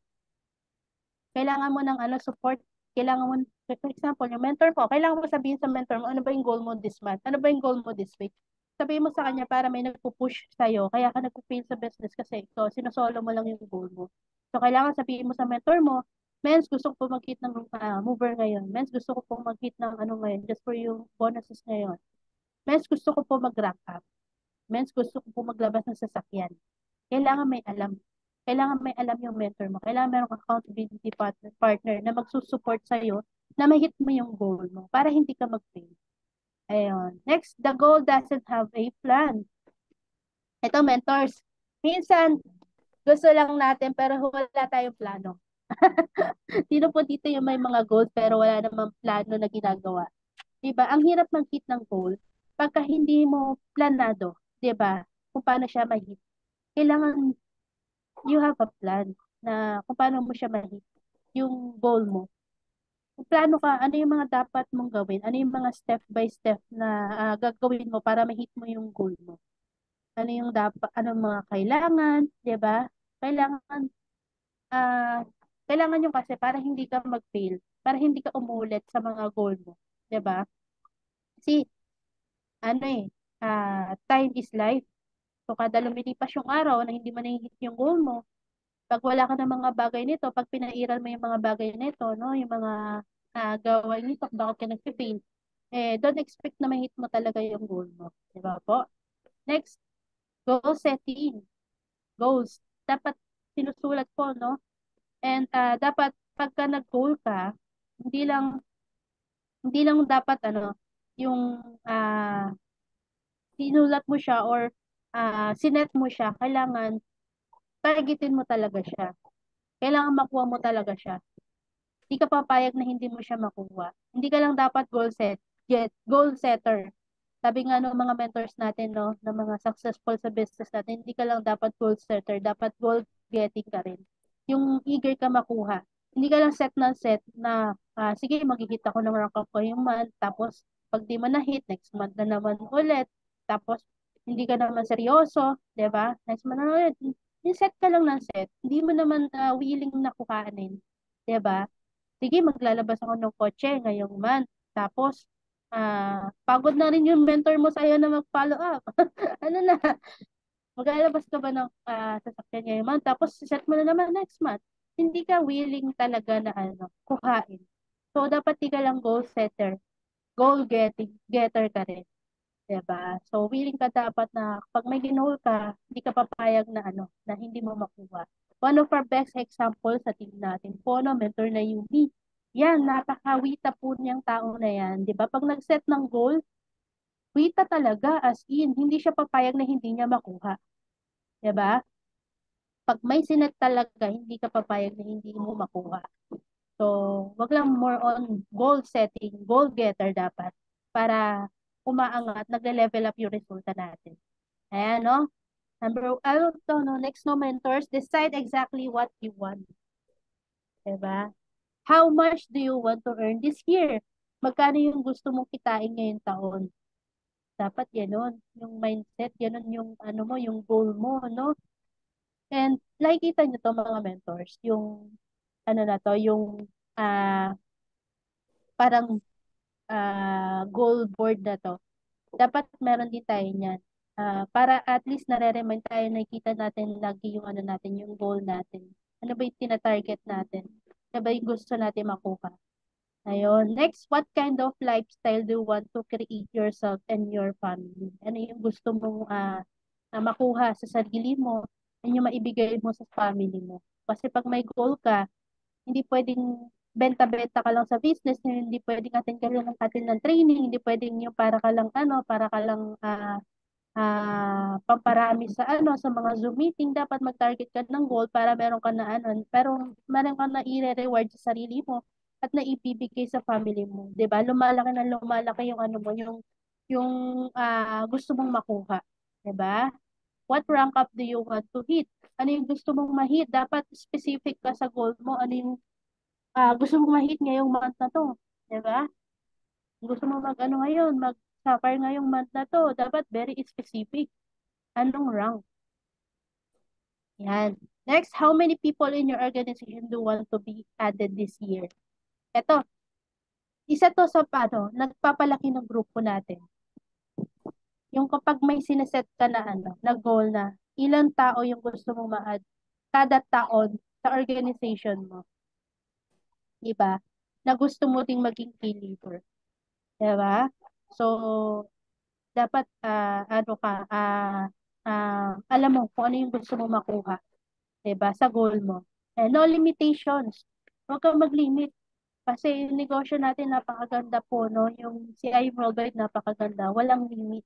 Kailangan mo ng support. Kailangan mo, for example, yung mentor ko, kailangan mo sabihin sa mentor mo, ano ba yung goal mo this month? Ano ba yung goal mo this week? Sabihin mo sa kanya para may nagpo-push sa'yo, kaya ka nagpo-fail sa business kasi ito, sinosolo mo lang yung goal mo. So, kailangan sabihin mo sa mentor mo, Mens, gusto ko po mag-hit ng mover ngayon. Mens, gusto ko po mag-hit ng ano ngayon, just for yung bonuses ngayon. Mens, gusto ko po mag-rank up. Mens, gusto ko po maglabas ng sasakyan. Kailangan may alam. Kailangan may alam yung mentor mo. Kailangan merong accountability partner na magsusupport sa'yo na ma-hit mo yung goal mo para hindi ka mag-fail. Ayun. Next, the goal doesn't have a plan. Ito, mentors. Minsan, gusto lang natin pero wala tayong plano. Sino po dito yung may mga goals pero wala namang plano na ginagawa? Diba? Ang hirap mag-hit ng goal pagka hindi mo planado. Diba? Kung paano siya ma-hit. Kailangan you have a plan na kung paano mo siya ma-hit, yung goal mo. Kung plano ka, ano yung mga dapat mong gawin? Ano yung mga step by step na gagawin mo para ma-hit mo yung goal mo? Ano yung dapat, ano mga kailangan, 'di ba? Kailangan ah kailangan yung kasi para hindi ka mag-fail, para hindi ka umulit sa mga goal mo, 'di ba? Kasi ano time is life. So kada lumilipas yung araw na hindi mo na-hit yung goal mo, pag wala ka ng mga bagay nito, pag pinairal mo yung mga bagay nito, no, yung mga gawain nito, bakit ka nagpe-fail, don't expect na ma-hit mo talaga yung goal mo. Di ba po? Next, goal setting. Goals. Dapat sinusulat po, no? And dapat pagka nag-goal ka, hindi lang hindi lang dapat yung sinulat mo siya or sinet mo siya, kailangan targetin mo talaga siya. Kailangan makuha mo talaga siya. Hindi ka papayag na hindi mo siya makuha. Hindi ka lang dapat goal setter. Sabi nga ng mga mentors natin, no, ng mga successful sa business natin, hindi ka lang dapat goal setter, dapat goal getting ka rin. Yung eager ka makuha. Hindi ka lang set na set na, sige, mag-hit ako ng rank up ko yung month, tapos pag di mo na-hit, next month na naman ulit, tapos hindi ka naman seryoso, di ba? Next month na ulit, yung set ka lang ng set, hindi mo naman willing na kuhanin, di ba? Sige, maglalabas ako ng kotse ngayong month. Tapos, pagod na rin yung mentor mo sa'yo na mag-follow up. Ano na, maglalabas ka ba ng sasakyan ngayong month? Tapos, set mo na naman next month. Hindi ka willing talaga na kuhain. So, dapat di ka lang goal setter. Getter ka rin. Diba? So, willing ka dapat na pag may ginol ka, hindi ka papayag na na hindi mo makuha. One of our best example sa team natin po, no, mentor na Yumi. Yan, napakawita po niyang tao na yan. Di ba? Pag nag-set ng goal, wita talaga as in. Hindi siya papayag na hindi niya makuha. Di ba? Pag may sinet talaga, hindi ka papayag na hindi mo makuha. So, wag lang more on goal setting, goal getter dapat para umaangat, nagle-level up yung resulta natin. Ayan, no? Ano to, no? Next, no, mentors, decide exactly what you want. Diba? How much do you want to earn this year? Magkano yung gusto mong kitain ngayong taon? Dapat ganun. Yung mindset, ganun yung ano mo, yung goal mo, no? And nakikita nyo to mga mentors, yung ano na to, yung parang goal board na to. Dapat meron din tayo niyan. Para at least nare-remind tayo, nakikita natin lagi yung ano natin, yung goal natin. Ano ba yung tina-target natin? Ano ba yung gusto natin makuha? Ayun. Next, what kind of lifestyle do you want to create yourself and your family? Ano yung gusto mong makuha sa sarili mo? Ano yung maibigay mo sa family mo? Kasi pag may goal ka, hindi pwedeng benta-benta ka lang sa business, hindi pwedeng attend ng training, hindi pwedeng yung para ka lang para ka lang pamparami sa sa mga Zoom meeting, dapat mag-target ka ng goal para meron ka na pero meron ka na i-reward sa sarili mo at naibibigay sa family mo, 'di ba? Lumalaki na lumalaki yung ano mo, yung gusto mong makuha, 'di ba? What rank up do you want to hit? Ano yung gusto mong ma-hit? Dapat specific ka sa goal mo. Ano yung gusto mong ma-hit ngayong month na to, 'di ba? Gusto mo ngayon, mag-suffer ngayong month na to, dapat very specific. Anong rank? Yan. Next, how many people in your organization do want to be added this year? Ito, isa to sa nagpapalaki ng grupo natin. Yung kapag may sineset ka na na goal na, ilang tao yung gusto mong ma-add kada taon sa organization mo, di ba? Na gusto mo ding maging key leader, di ba? So, dapat alam mo kung ano yung gusto mo makuha, 'di ba? Sa goal mo. No limitations. Huwag kang mag-limit. Kasi yung negosyo natin napakaganda po, no? Yung CI Worldwide napakaganda. Walang limit.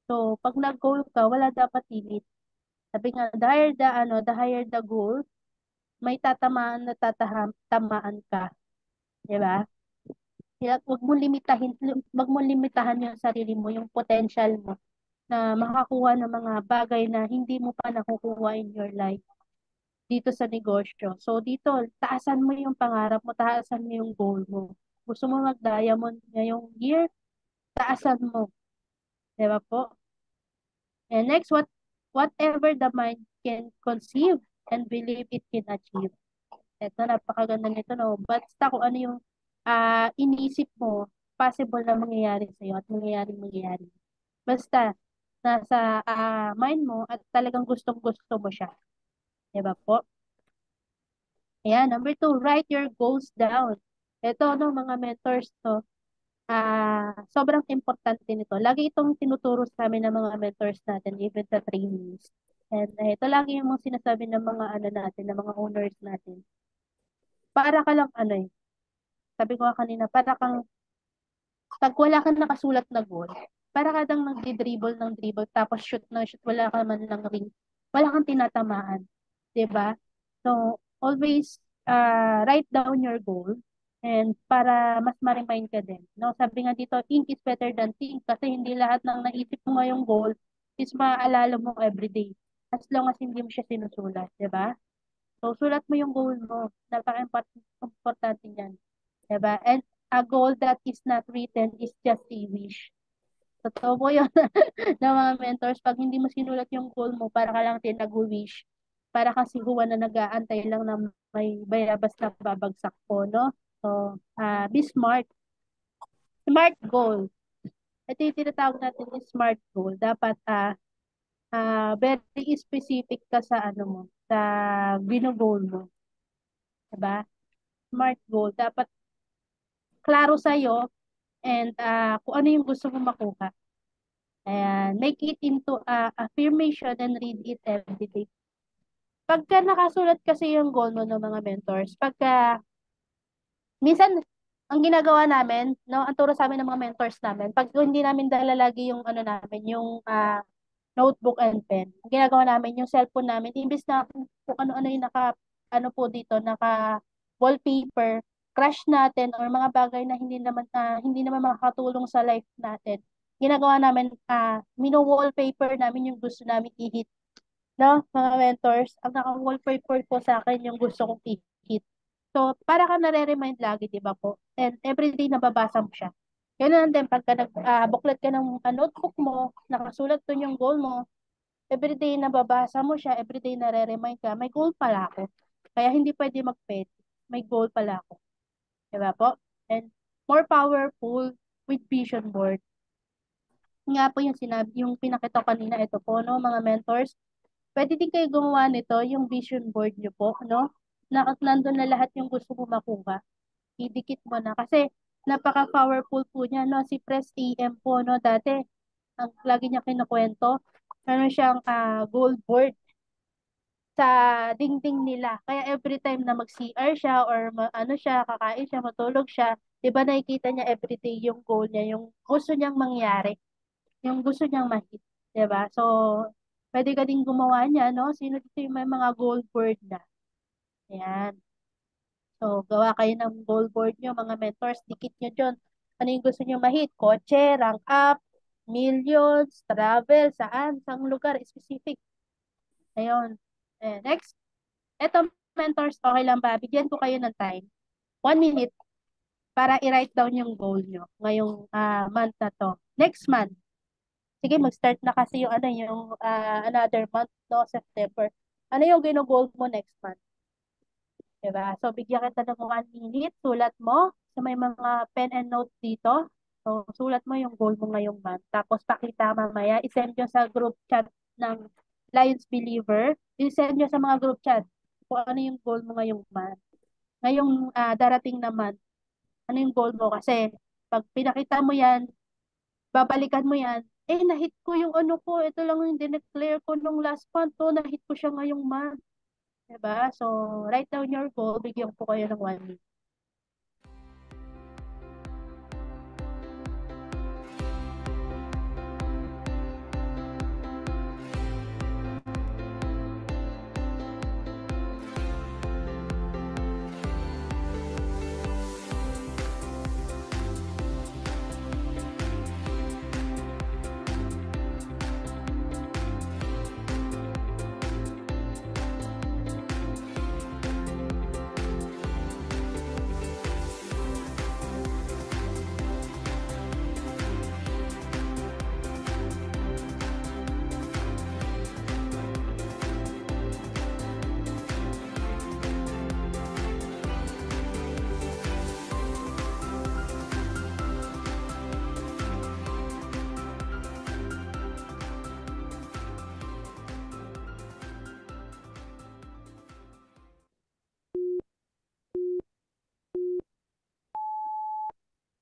So, pag nag-goal ka, wala dapat limit. Sabi nga, the higher the goal, may tatamaan na tamaan ka. 'Di ba? Kaya wag mo limitahan yung sarili mo, yung potential mo na makakuha ng mga bagay na hindi mo pa nakukuha in your life dito sa negosyo. So dito, taasan mo yung pangarap mo, taasan mo yung goal mo. Gusto mo mag-diamond ngayong year, taasan mo. Di ba po? And next, whatever the mind can conceive and believe it can achieve. Ito, napakaganda nito, no? Basta kung ano yung iniisip mo, possible na mangyayari sa'yo at mangyayari. Basta, nasa mind mo at talagang gustong-gusto mo siya. Diba po? Ayan, number 2, write your goals down. Ito, no, mga mentors to, sobrang importante nito. Lagi itong tinuturo sa amin ng mga mentors natin, even sa trainings. And ito lagi yung mga sinasabi ng mga natin, ng mga owners natin. Para ka lang sabi ko kanina, para kang, pag wala kang nakasulat na goal, para ka lang nagdi-dribble ng dribble, tapos shoot ng shoot, wala ka man lang ring, wala kang tinatamaan. 'Di ba? So, always write down your goal and para mas ma-remind ka din. No? Sabi nga dito, ink is better than think kasi hindi lahat ng naisip mo ngayong goal is maaalala mo everyday. As long as hindi mo siya sinusulat, 'di ba? So, sulat mo yung goal mo. Napaka-importante niyan. 'Di ba? And a goal that is not written is just a wish. Totoo po yun ng mga mentors. Pag hindi mo sinulat yung goal mo, para ka lang tinag-wish. Para kasi huwa na nag-aantay lang na may bayabas na babagsak po, no? So, be smart. Smart goal. Ito yung tinatawag natin yung smart goal. Dapat, very specific ka sa mo, sa bino-goal mo. Diba? Smart goal. Dapat klaro sa'yo and kung ano yung gusto mo makuha. Ayan, make it into affirmation and read it every day. Pagka nakasulat kasi yung goal mo ng mga mentors, minsan, ang ginagawa namin, no, ang turo sa amin ng mga mentors namin, pag hindi namin dala lagi yung namin, yung notebook and pen. Ang ginagawa namin, yung cellphone namin, imbis na kung ano-ano yung ano po dito, naka wallpaper, crush natin or mga bagay na hindi naman makakatulong sa life natin. Ginagawa namin, mino-wallpaper namin yung gusto namin i-hit, no, mga mentors. Ang naka-wallpaper po sa akin yung gusto kong i-hit. So, para ka nare-remind lagi, di ba po? And everyday nababasa mo siya. Ganun din, pagka buklat ka ng notebook mo, nakasulat doon yung goal mo, everyday nababasa mo siya, everyday nare-remind ka, may goal pala ako. Kaya hindi pwede mag-pet. May goal pala ako. Di ba po? And more powerful with vision board. Nga po yung sinabi, yung pinakita ko kanina, ito po, no, mga mentors. Pwede din kayo gumawa nito, yung vision board nyo po, no? Nandun na lahat yung gusto mo makuha. Idikit mo na. Kasi napaka-powerful po niya, no? Si Press AM po, no? Dati, ang lagi niya kinukwento, ano siyang goal board sa dingding nila. Kaya every time na mag-CR siya or ano siya, kakain siya, matulog siya, di ba nakikita niya everyday yung goal niya, yung gusto niyang mangyari, yung gusto niyang ma-hit. Di ba? So, pwede ka din gumawa niya, no? Sino dito yung may mga goal board na? Ayan. So, gawa kayo ng goal board nyo, mga mentors, dikit nyo dyan. Ano yung gusto nyo ma-hit? Kotse, rank up, millions, travel, saan, saang lugar, specific. Ayun. Next. Eto, mentors, okay lang ba? Bigyan ko kayo ng time. 1 minute para i-write down yung goal nyo ngayong month na to. Next month. Sige, mag-start na kasi yung another month, no, September. Ano yung gino-goal mo next month? Diba? So, bigyan kita ng 1 minute, sulat mo. So, may mga pen and notes dito. So, sulat mo yung goal mo ngayong month. Tapos, pakita mamaya. I-send nyo sa group chat ng Lions Believer. I-send nyo sa mga group chat kung ano yung goal mo ngayong month. Ngayong darating na month, ano yung goal mo? Kasi, pag pinakita mo yan, babalikan mo yan, nahit ko yung ano ko, ito lang yung dineclare ko nung last month to, nahit ko siya ngayong month. Diba? So, write down your goal, bigyan ko kayo ng 1 minute.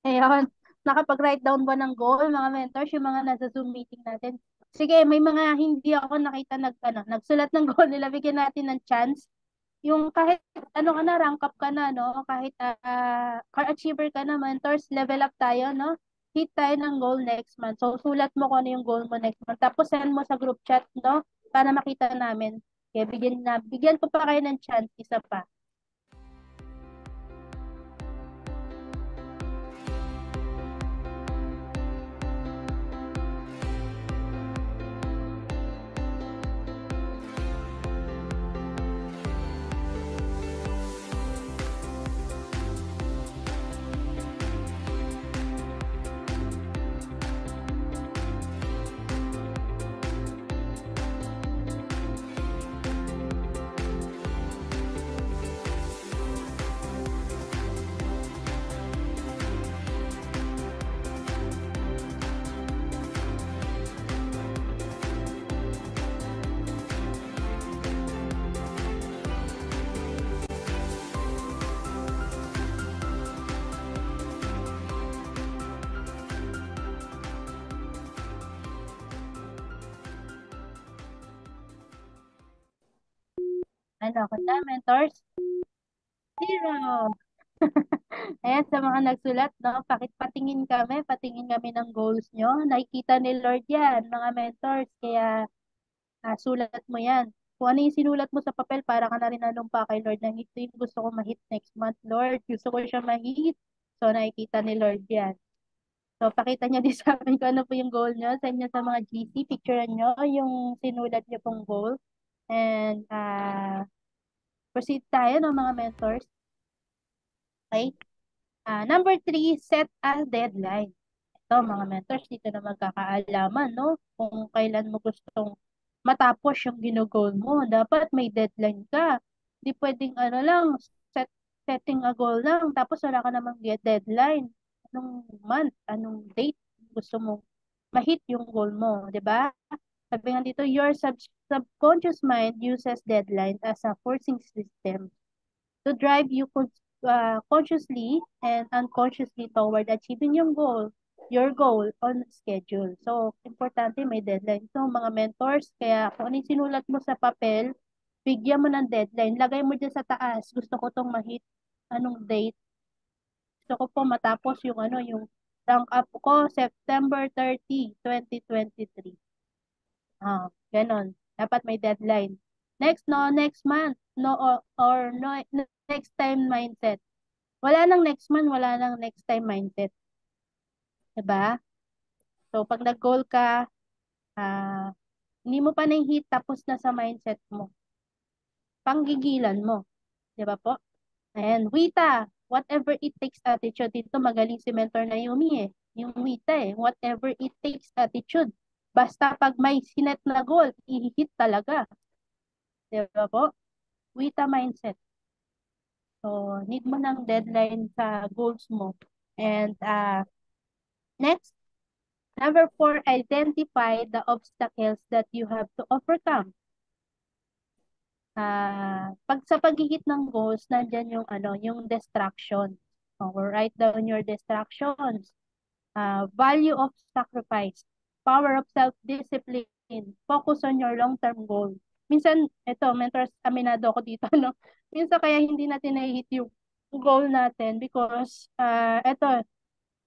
Ayun, nakapag-write down ba ng goal, mga mentors, yung mga nasa Zoom meeting natin? Sige, may mga hindi ako nakita nagsulat ng goal nila, bigyan natin ng chance. Yung kahit ano ka na, rank up ka na, no? Kahit car achiever ka na, mentors, level up tayo, no? Hit tayo ng goal next month. So, sulat mo kung ano yung goal mo next month. Tapos, send mo sa group chat, no? Para makita namin. Okay, bigyan ko pa kayo ng chance, isa pa. Ano ako na, mentors? Zero. Ayan, sa mga nagsulat, no, patingin kami ng goals nyo. Nakikita ni Lord yan, mga mentors. Kaya, sulat mo yan. Kung ano yung sinulat mo sa papel, para ka na rin nanumpa kay Lord na ito yung gusto ko ma-hit next month, Lord. Gusto ko siya ma-hit. So, nakikita ni Lord yan. So, pakita niya din sa amin kung ano po yung goal nyo. Send nyo sa mga GC, picturean nyo yung sinulat nyo pong goal. And, proceed tayo, no, mga mentors. Okay? Number 3, set a deadline. Ito, mga mentors, dito na magkakaalaman, no? Kung kailan mo gustong matapos yung ginugol mo. Dapat may deadline ka. Hindi pwedeng ano lang, set, setting a goal lang, tapos wala ka namang deadline. Anong month, anong date gusto mo ma-hit yung goal mo, di ba? Sabi nga dito, your subconscious mind uses deadline as a forcing system to drive you consciously and unconsciously toward achieving your goal on schedule. So, importante may deadline. So, mga mentors, kaya kung ano yung sinulat mo sa papel, bigyan mo ng deadline. Lagay mo dyan sa taas. Gusto ko tong ma-hit. Anong date? Gusto ko po matapos yung yung rank up ko September 30, 2023. Ganon. Dapat may deadline. Next, no, next month, no, or no, next time mindset. Wala nang next month, wala nang next time mindset. Diba? So, pag nag-goal ka, ah, hindi mo pa na-hit, tapos na sa mindset mo. Panggigilan mo. Diba po? And Wita, whatever it takes attitude. Dito magaling si Mentor Naomi eh. Yung Wita eh. Whatever it takes attitude. Basta pag may sinet na goal, i-hit talaga. Diba po? Wita mindset. So, need mo ng deadline sa goals mo. And next, number 4, identify the obstacles that you have to overcome. Pag sa paghihit ng goals, nandyan yung yung distraction. So, write down your distractions. Value of sacrifice, power of self-discipline, focus on your long-term goal. Minsan, ito, mentors, aminado ako dito, no? Minsan kaya hindi natin na-hit yung goal natin because, ito,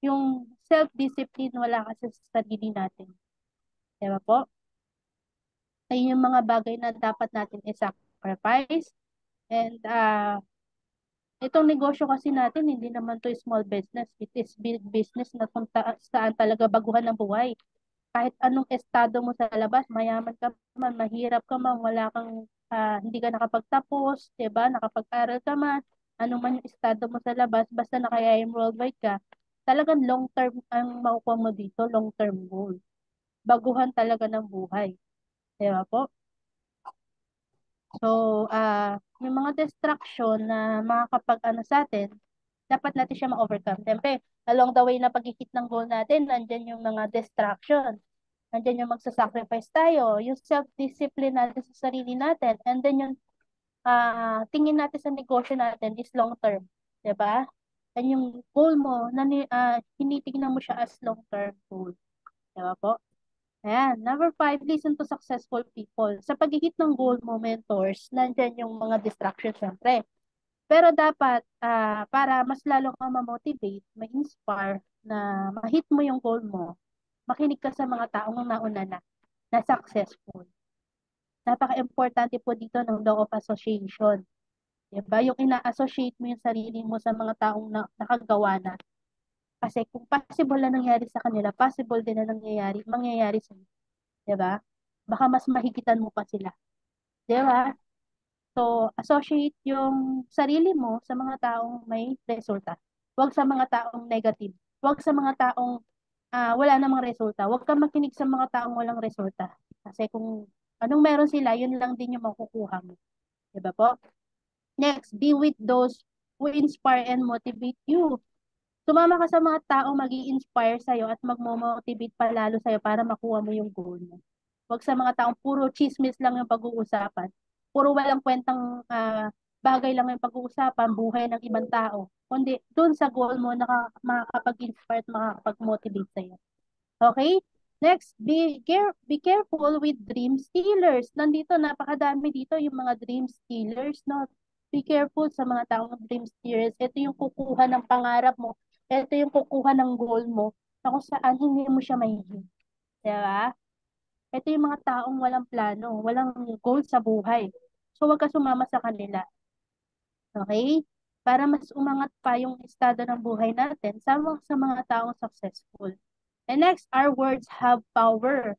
yung self-discipline wala kasi sa sarili natin. Diba po? Ayun yung mga bagay na dapat natin i-sacrifice. And, itong negosyo kasi natin, hindi naman to small business. It is big business na kung saan talaga baguhan ng buhay. Kahit anong estado mo sa labas, mayaman ka man, mahirap ka man, wala kang, hindi ka nakapagtapos, diba? Nakapag-aral ka man, ano man yung estado mo sa labas, basta naka-IM worldwide ka, talagang long term ang makukuha mo dito, long term goal. Baguhan talaga ng buhay. Diba po? So, yung mga distraction na makakapag-ano sa atin, dapat natin siya ma-overcome. Siyempre, along the way na pag-hit ng goal natin, nandyan yung mga distraction. Nandyan yung magsasacrifice tayo, yung self-discipline natin sa sarili natin, and then yung tingin natin sa negosyo natin is long-term. Diba? And yung goal mo, tinitingnan mo siya as long-term goal. Diba po? Ayan. Number 5, listen to successful people. Sa paghihit ng goal mo, mentors, nandyan yung mga distractions, syempre. Pero dapat, para mas lalo kang ma-motivate, ma-inspire, na ma-hit mo yung goal mo, makinig ka sa mga taong nauna na successful. Napaka-importante po dito ng law of association. Diba? Yung ina-associate mo yung sarili mo sa mga taong nakagawa na. Kasi kung possible na nangyari sa kanila, possible din na mangyayari sa iyo. Diba? Baka mas mahigitan mo pa sila. Diba? So, associate yung sarili mo sa mga taong may resulta. Huwag sa mga taong negative. Huwag sa mga taong wala namang resulta. Huwag kang makinig sa mga taong walang resulta. Kasi kung anong meron sila, yun lang din yung makukuha mo. Diba po? Next, be with those who inspire and motivate you. Sumama ka sa mga taong mag-i-inspire sa'yo at mag-motivate pa lalo sa'yo para makuha mo yung goal mo. Huwag sa mga taong puro chismis lang yung pag-uusapan. Puro walang kwentang bagay lang yung pag-uusapan, buhay ng ibang tao. Kundi dun sa goal mo, makakapag-inspire at makakapag-motivate sa'yo. Okay? Next, be careful with dream stealers. Nandito, napakadami dito yung mga dream stealers, no? Be careful sa mga taong dream stealers. Ito yung kukuha ng pangarap mo. Ito yung kukuha ng goal mo na kung saan hindi mo siya mahihit. Diba? Ito yung mga taong walang plano, walang goal sa buhay. So, huwag ka sumama sa kanila. Okay? Para mas umangat pa yung estado ng buhay natin, sama sa mga taong successful. And next, our words have power.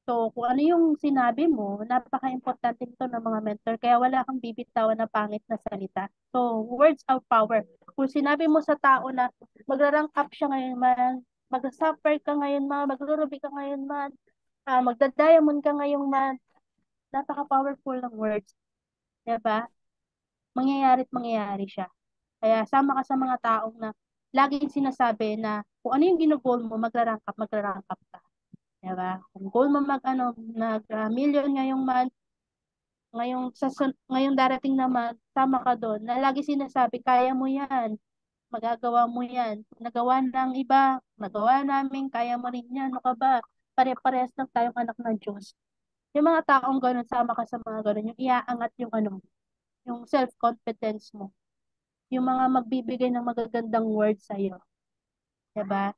So, kung ano yung sinabi mo, napaka-importante nito ng mga mentor, kaya wala kang bibitawan na pangit na salita. So, words have power. Kung sinabi mo sa tao na magra-rank up siya ngayon man, mag-suffer ka ngayon man, magruruby ka ngayon man, magda-diamond ka ngayon man, napaka-powerful ng words. Diba? Mangyayari at mangyayari siya. Kaya sama ka sa mga taong na laging sinasabi na kung ano yung ginugol mo, magra-rank up ka. Diba? Kung goal mo million ngayong month, ngayong darating na month, sama ka doon, na lagi sinasabi, kaya mo yan, magagawa mo yan. Nagawa ng iba, nagawa namin, kaya mo rin yan, ano ka ba? Pare-parehas lang tayong anak ng Diyos. Yung mga taong gano'n, sama ka sa mga gano'n, yung iaangat yung yung self-confidence mo. Yung mga magbibigay ng magagandang words sa'yo. Diba?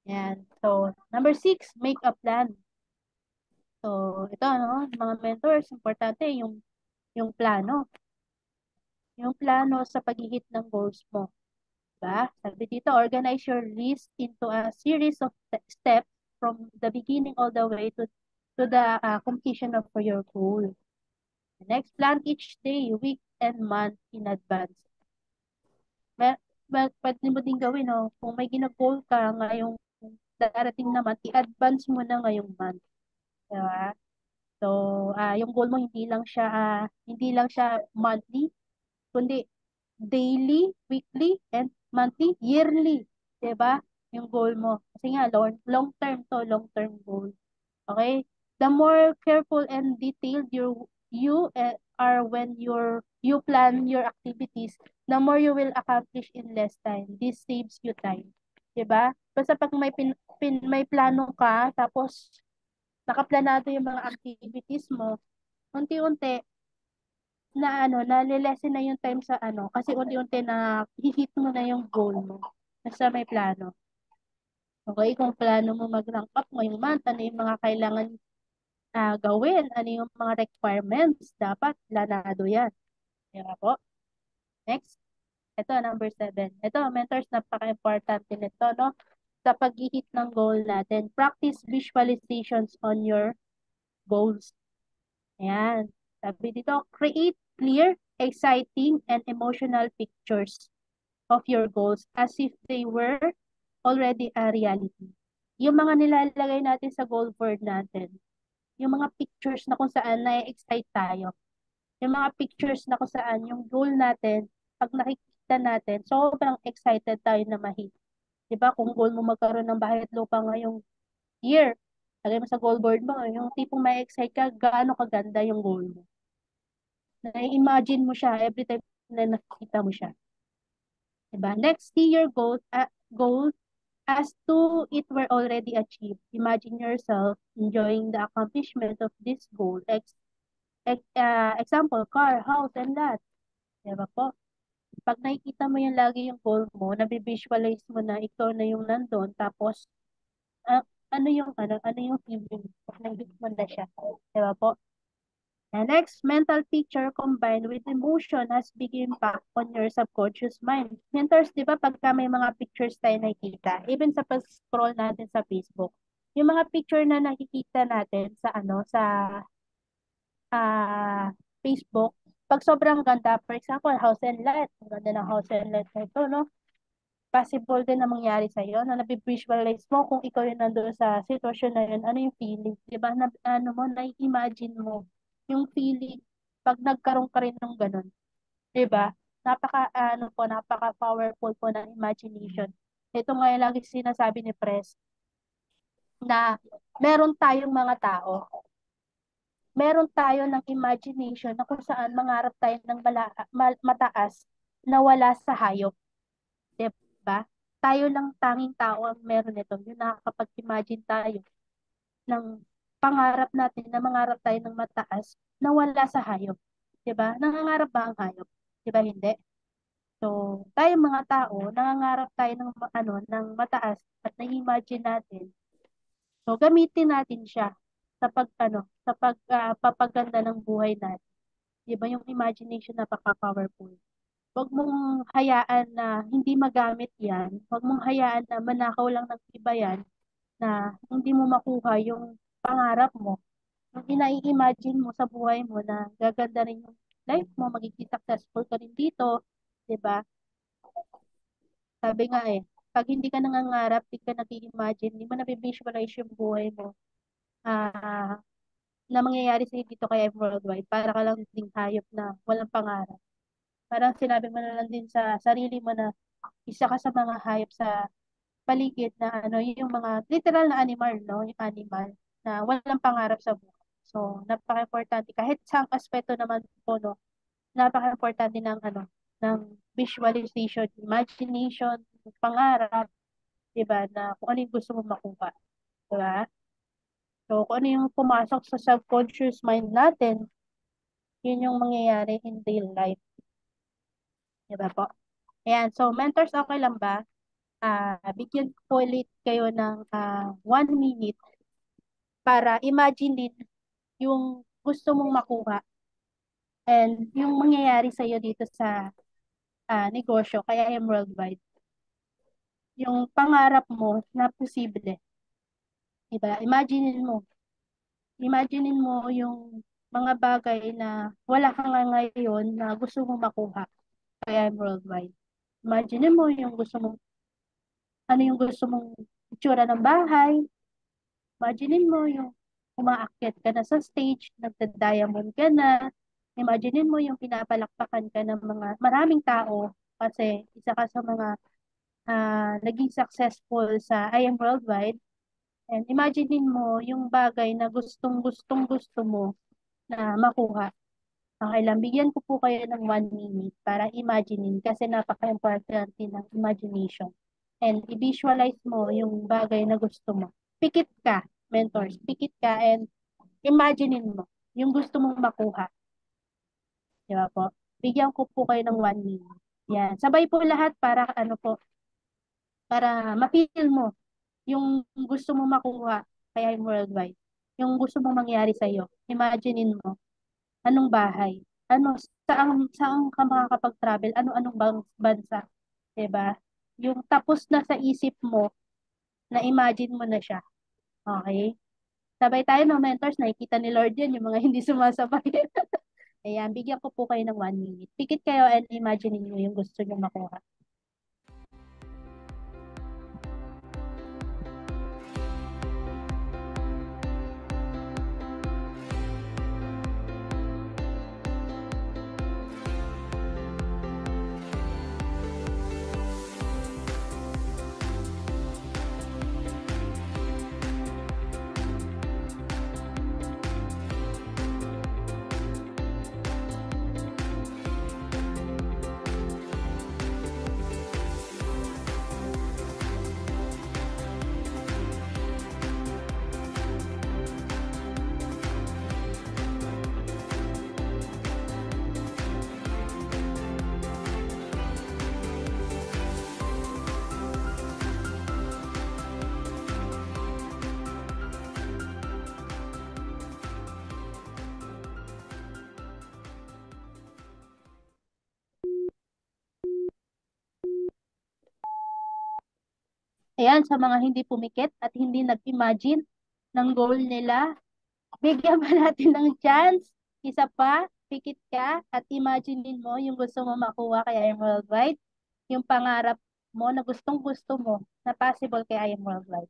Yan. So, number 6, make a plan. So, ito, no, mga mentors, importante yung plano. Yung plano sa paghihit ng goals mo. Diba? Sabi dito, organize your list into a series of steps from the beginning all the way to the completion of your goal. Next, plan each day, week, and month in advance. Pwede mo din gawin, no? Kung may gina-goal ka ngayong darating naman, i-advance mo na ngayong month. Diba? So, yung goal mo hindi lang siya monthly, kundi daily, weekly, and monthly, yearly. 'Di ba? Yung goal mo. Kasi nga, long term to, long term goal. Okay? The more careful and detailed are when you plan your activities, the more you will accomplish in less time. This saves you time. 'Di ba? Basta pag may plano ka, tapos nakaplanado yung mga activities mo, unti-unti nalilesen na yung time sa kasi unti-unti na hihit mo na yung goal mo. Basta may plano. Okay, kung plano mo mag-rank up ngayong month, ano yung mga kailangan gawin, ano yung mga requirements, dapat planado yan. Diba po? Next, ito, number 7. Ito, mentors, napaka-importante nito, no? Sa pag-hit ng goal natin, practice visualizations on your goals. Ayan. Sabi dito, create clear, exciting, and emotional pictures of your goals as if they were already a reality. Yung mga nilalagay natin sa goal board natin, yung mga pictures na kung saan na-excite tayo, yung mga pictures na kung saan yung goal natin, pag nakikita natin, sobrang excited tayo na mahit. Diba? Kung goal mo magkaroon ng bahay at lupa ngayong year, lagay mo sa goal board mo, yung tipong may excite ka, gaano kaganda yung goal mo. Na-imagine mo siya every time na nakikita mo siya. Diba? Next, see your goal as to it were already achieved. Imagine yourself enjoying the accomplishment of this goal. Example, car, house, and lot. Diba po? Pag nakikita mo yung lagi yung goal mo, nabivisualize mo na ikaw na yung nandun, tapos, ano yung feeling pag nandun mo na siya. Diba po? And next, mental picture combined with emotion has big impact on your subconscious mind. Mentors, di ba, pagka may mga pictures tayo nakikita, even sa pag-scroll natin sa Facebook, yung mga picture na nakikita natin sa Facebook, pag sobrang ganda, for example, house and lot, ang ganda ng house and lot na ito, no? Possible din na mangyari sa iyo, na nabivisualize mo kung ikaw yung nandoon sa sitwasyon na yun, ano yung feeling, di ba? Na-imagine mo yung feeling pag nagkaroon ka rin ng ganun, di ba? Napaka-powerful po ng imagination. Ito nga yung lagi sinasabi ni Pres, na meron tayong mga tao, meron tayo ng imagination na kung saan mangarap tayo ng mataas na wala sa hayop. Diba? Tayo lang tanging tao ang meron nito. Yung nakakapag-imagine tayo ng pangarap natin na mangarap tayo ng mataas na wala sa hayop. Diba? Nangangarap ba ang hayop? Di ba hindi? So, tayong mga tao, nangangarap tayo ng ng mataas at na-imagine natin. So, gamitin natin siya sa papaganda ng buhay natin. Di ba yung imagination napaka-powerful? Huwag mong hayaan na hindi magamit yan. Huwag mong hayaan na manakaw lang ng iba yan na hindi mo makuha yung pangarap mo. Yung ina-imagine mo sa buhay mo na gaganda rin yung life mo, magiging successful ka rin dito, 'di ba? Sabi nga pag hindi ka nangangarap, hindi ka nag-imagine, hindi mo na-visualize yung buhay mo, ah, na mangyayari sa dito kaya worldwide, para ka lang ding hayop na walang pangarap. Parang sinabi mo na lang din sa sarili mo na isa ka sa mga hayop sa paligid na yung mga literal na animal, no? Yung animal na walang pangarap sa buhay. So, napaka-importante kahit sa aspeto naman po, no? Napaka-importante ng visualization, imagination, pangarap, 'di ba? Na kung ano yung gusto mo makuha, 'di ba? So, kung ano yung pumasok sa subconscious mind natin, yun yung mangyayari in real life, 'di ba po? Ayan, so mentors, okay lang ba? Bigyan ko ulit kayo ng 1 minute para imagine din yung gusto mong makuha and yung mangyayari sa'yo dito sa negosyo, kaya yung worldwide. Yung pangarap mo na posible. Diba? Imaginein mo yung mga bagay na wala ka nga ngayon na gusto mong makuha, kaya yung worldwide. Imaginein mo yung yung gusto mong itsura ng bahay. Imaginein mo yung umaakyat ka na sa stage, nagda-diamond ka na. Imaginein mo yung pinapalakpakan ka ng mga maraming tao kasi isa ka sa mga naging successful sa I Am Worldwide. And imaginein mo yung bagay na gustong-gusto mo na makuha. Okay lang, bigyan ko po kayo ng 1 minute para imaginein kasi napaka-importante ng imagination. And i-visualize mo yung bagay na gusto mo. Pikit ka, mentors. Pikit ka and imaginein mo yung gusto mong makuha. Di ba po? Bigyan ko po kayo ng 1 minute. Yan. Sabay po lahat para para ma-feel mo yung gusto mong makuha kaya yung worldwide. Yung gusto mong mangyari sa'yo. Imaginein mo. Anong bahay? Saan ka makakapag-travel? Anong bansa? 'Di ba? Yung tapos na sa isip mo, na imagine mo na siya. Okay? Sabay tayo ng mentors, nakikita ni Lord yan, yung mga hindi sumasabay. Ayan, bigyan ko po kayo ng 1 minute. Pikit kayo and imagine niyo yung gusto niyo makuha. Ayan, sa mga hindi pumikit at hindi nag-imagine ng goal nila, bigyan pa natin ng chance. Isa pa, pikit ka at imaginein mo yung gusto mo makuha kay I Am Worldwide. Yung pangarap mo na gustong-gusto mo na possible kay I Am Worldwide.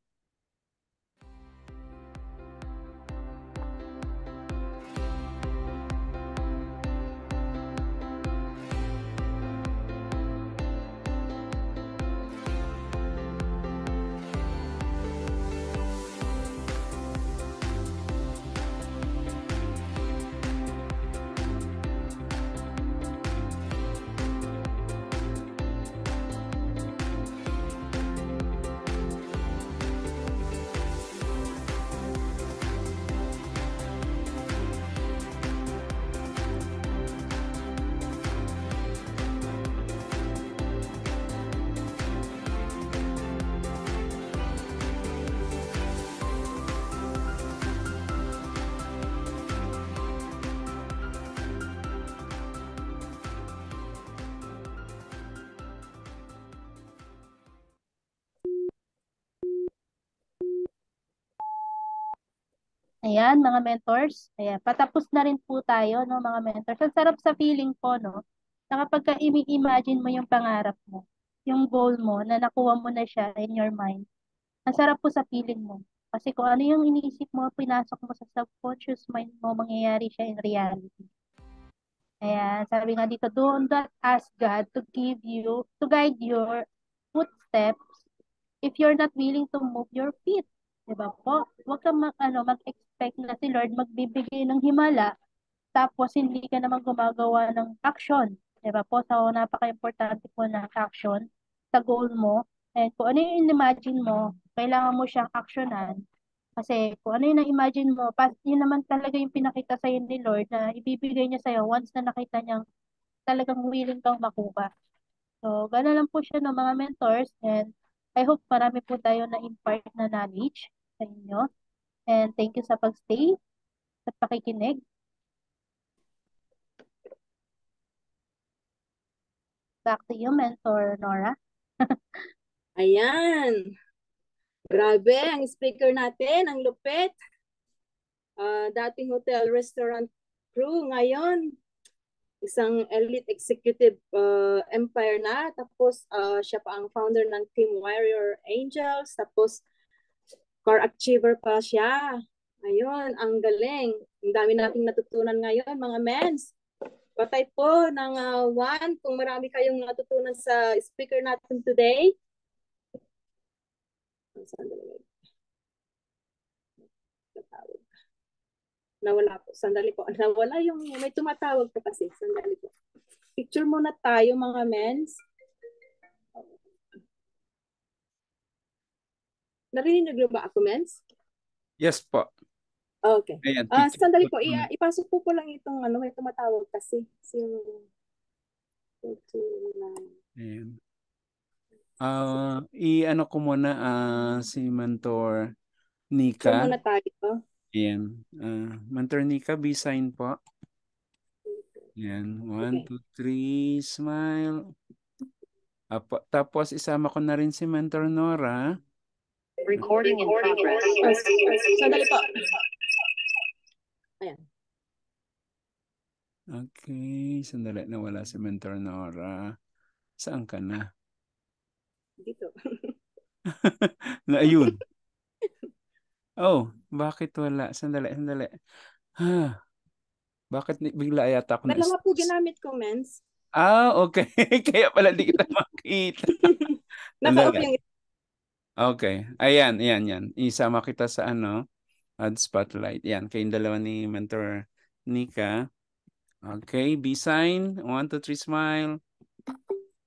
Ayan, mga mentors. Ayan, patapos na rin po tayo, no, mga mentors. Ang sarap sa feeling po, no, na kapag imagine mo yung pangarap mo, yung goal mo, na nakuha mo na siya in your mind. Ang sarap po sa feeling mo. Kasi kung ano yung iniisip mo, pinasok mo sa subconscious mind mo, mangyayari siya in reality. Ayan, sabi nga dito, do not ask God to give you, to guide your footsteps if you're not willing to move your feet. Diba po? Huwag kang mag-expect na si Lord magbibigay ng himala tapos hindi ka naman gumagawa ng action. Diba po? So, napaka-importante po ng action sa goal mo. And kung ano yung imagine mo, kailangan mo siyang actionan. Kasi kung ano yung na-imagine mo, yun naman talaga yung pinakita sa'yo ni Lord na ibibigay niya sa'yo once na nakita niyang talagang willing kang makuha. So, gano'n lang po siya ng mga mentors and I hope marami po tayo na impart na knowledge sa inyo. And thank you sa pagstay at pakikinig. Back to you, Mentor Nora. Ayan. Grabe, ang speaker natin, ang lupit. Dating hotel restaurant crew, ngayon, isang elite executive empire na. Tapos, siya pa ang founder ng Team Warrior Angels. Tapos, car achiever pa siya. Ayun, ang galing. Ang dami nating natutunan ngayon, mga mens. Patay po ng one kung marami kayong natutunan sa speaker natin today. Nawala po. Sandali po. Nawala yung may tumatawag po kasi. Sandali po. Picture muna tayo mga mens. Narinig niyo ba ako, mens? Yes po. Okay. Ayan, picture Sandali po. po. Ipasok po lang itong may tumatawag kasi. Ayan. I-ano ko muna si Mentor Picture Nika. muna tayo. Ayan. Mentor Nika, B-sign po. Ayan. 1, 2, 3, smile. Apo. Tapos isama ko na rin si Mentor Nora. Recording in progress. Sandali po. Ayan. Okay. Sandali, nawala si Mentor Nora. Saan ka na? Dito. Na ayun. Oh, bakit wala? Sandali. Ha, bakit bigla yata ako Dalawa po na-stress? ginamit ko, mens. Okay. Kaya pala di kita makita. Naka-off Sandali. yung Okay. Ayan. Isama kita sa add spotlight. Yan, kayong dalawa ni Mentor Nika. Okay, B-sign. 1, 2, 3, smile.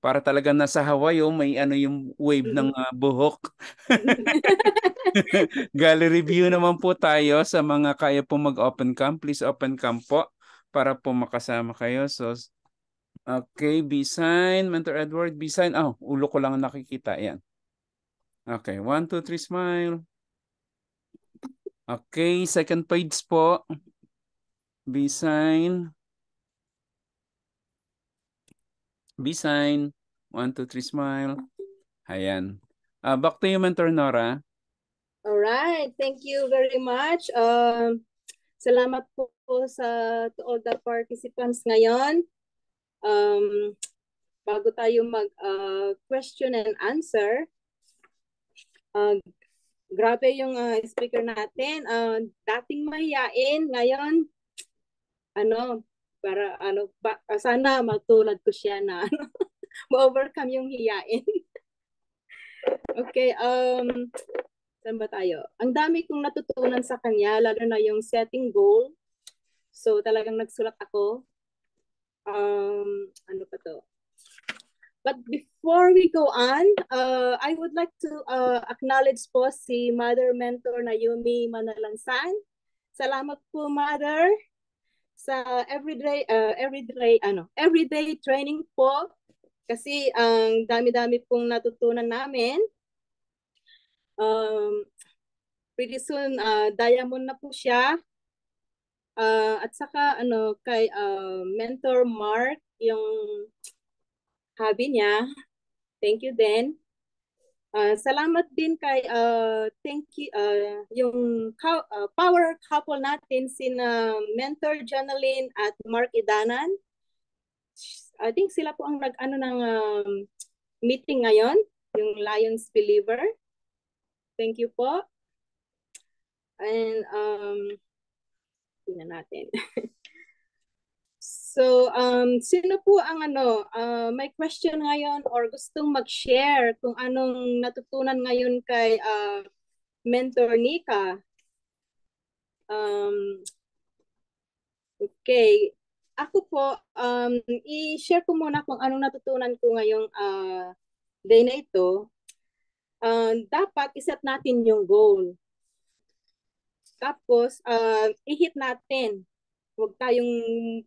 Para talaga nasa Hawaii, may yung wave ng buhok. Gallery view naman po tayo sa mga kaya po mag-open cam. Please open cam po para po makasama kayo. So, okay, B-sign. Mentor Edward, B-sign. Ulo ko lang nakikita. Yan. Okay, 1, 2, 3, smile. Okay, second page po. B-sign. B-sign. 1, 2, 3, smile. Ayan. Back to you, Mentor Nora. Alright, thank you very much. Salamat po to all the participants ngayon. Bago tayo mag question and answer, grabe yung speaker natin. Dating mahiyain, ngayon, sana matulad ko siya na ma-overcome yung hiyain. Okay, saan ba tayo? Ang dami kong natutunan sa kanya, lalo na yung setting goal. So talagang nagsulat ako. Ano pa to? But before we go on, I would like to acknowledge po si Mother Mentor Naomi Manalansan. Salamat po, Mother, sa everyday training po. Kasi ang dami-dami pong natutunan namin. Pretty soon, diamond na po siya. At saka kay Mentor Mark, yung hobby niya. Thank you din. Salamat din kay thank you yung power couple natin sina Mentor Jonalyn at Mark Idanan. I think sila po ang nag-ano ng meeting ngayon, yung Lions Believer. Thank you po. And tingnan natin. So, sino po ang may question ngayon or gustong mag-share kung anong natutunan ngayon kay Mentor Nika? Okay. Ako po, i-share ko muna kung anong natutunan ko ngayong day na ito. Dapat iset natin yung goal. Tapos, i-hit natin. Huwag tayong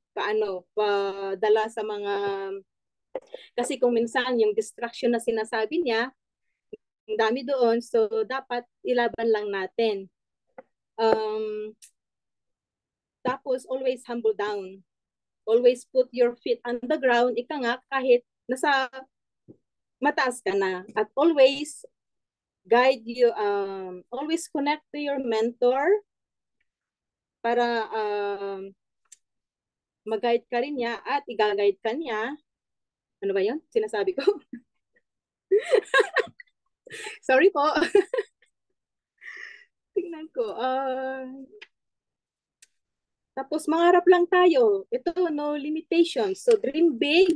padala sa mga... Kasi kung minsan yung distraction na sinasabi niya, ang dami doon. So, dapat ilaban lang natin. Tapos, always humble down. Always put your feet on the ground. Ika nga, kahit nasa mataas ka na. At always guide you, always connect to your mentor para mag-guide ka rin niya at i-guide ka niya. Ano ba yun? Sinasabi ko? Sorry po. Tingnan ko. Tapos mangarap lang tayo. Ito, no limitations. So dream big.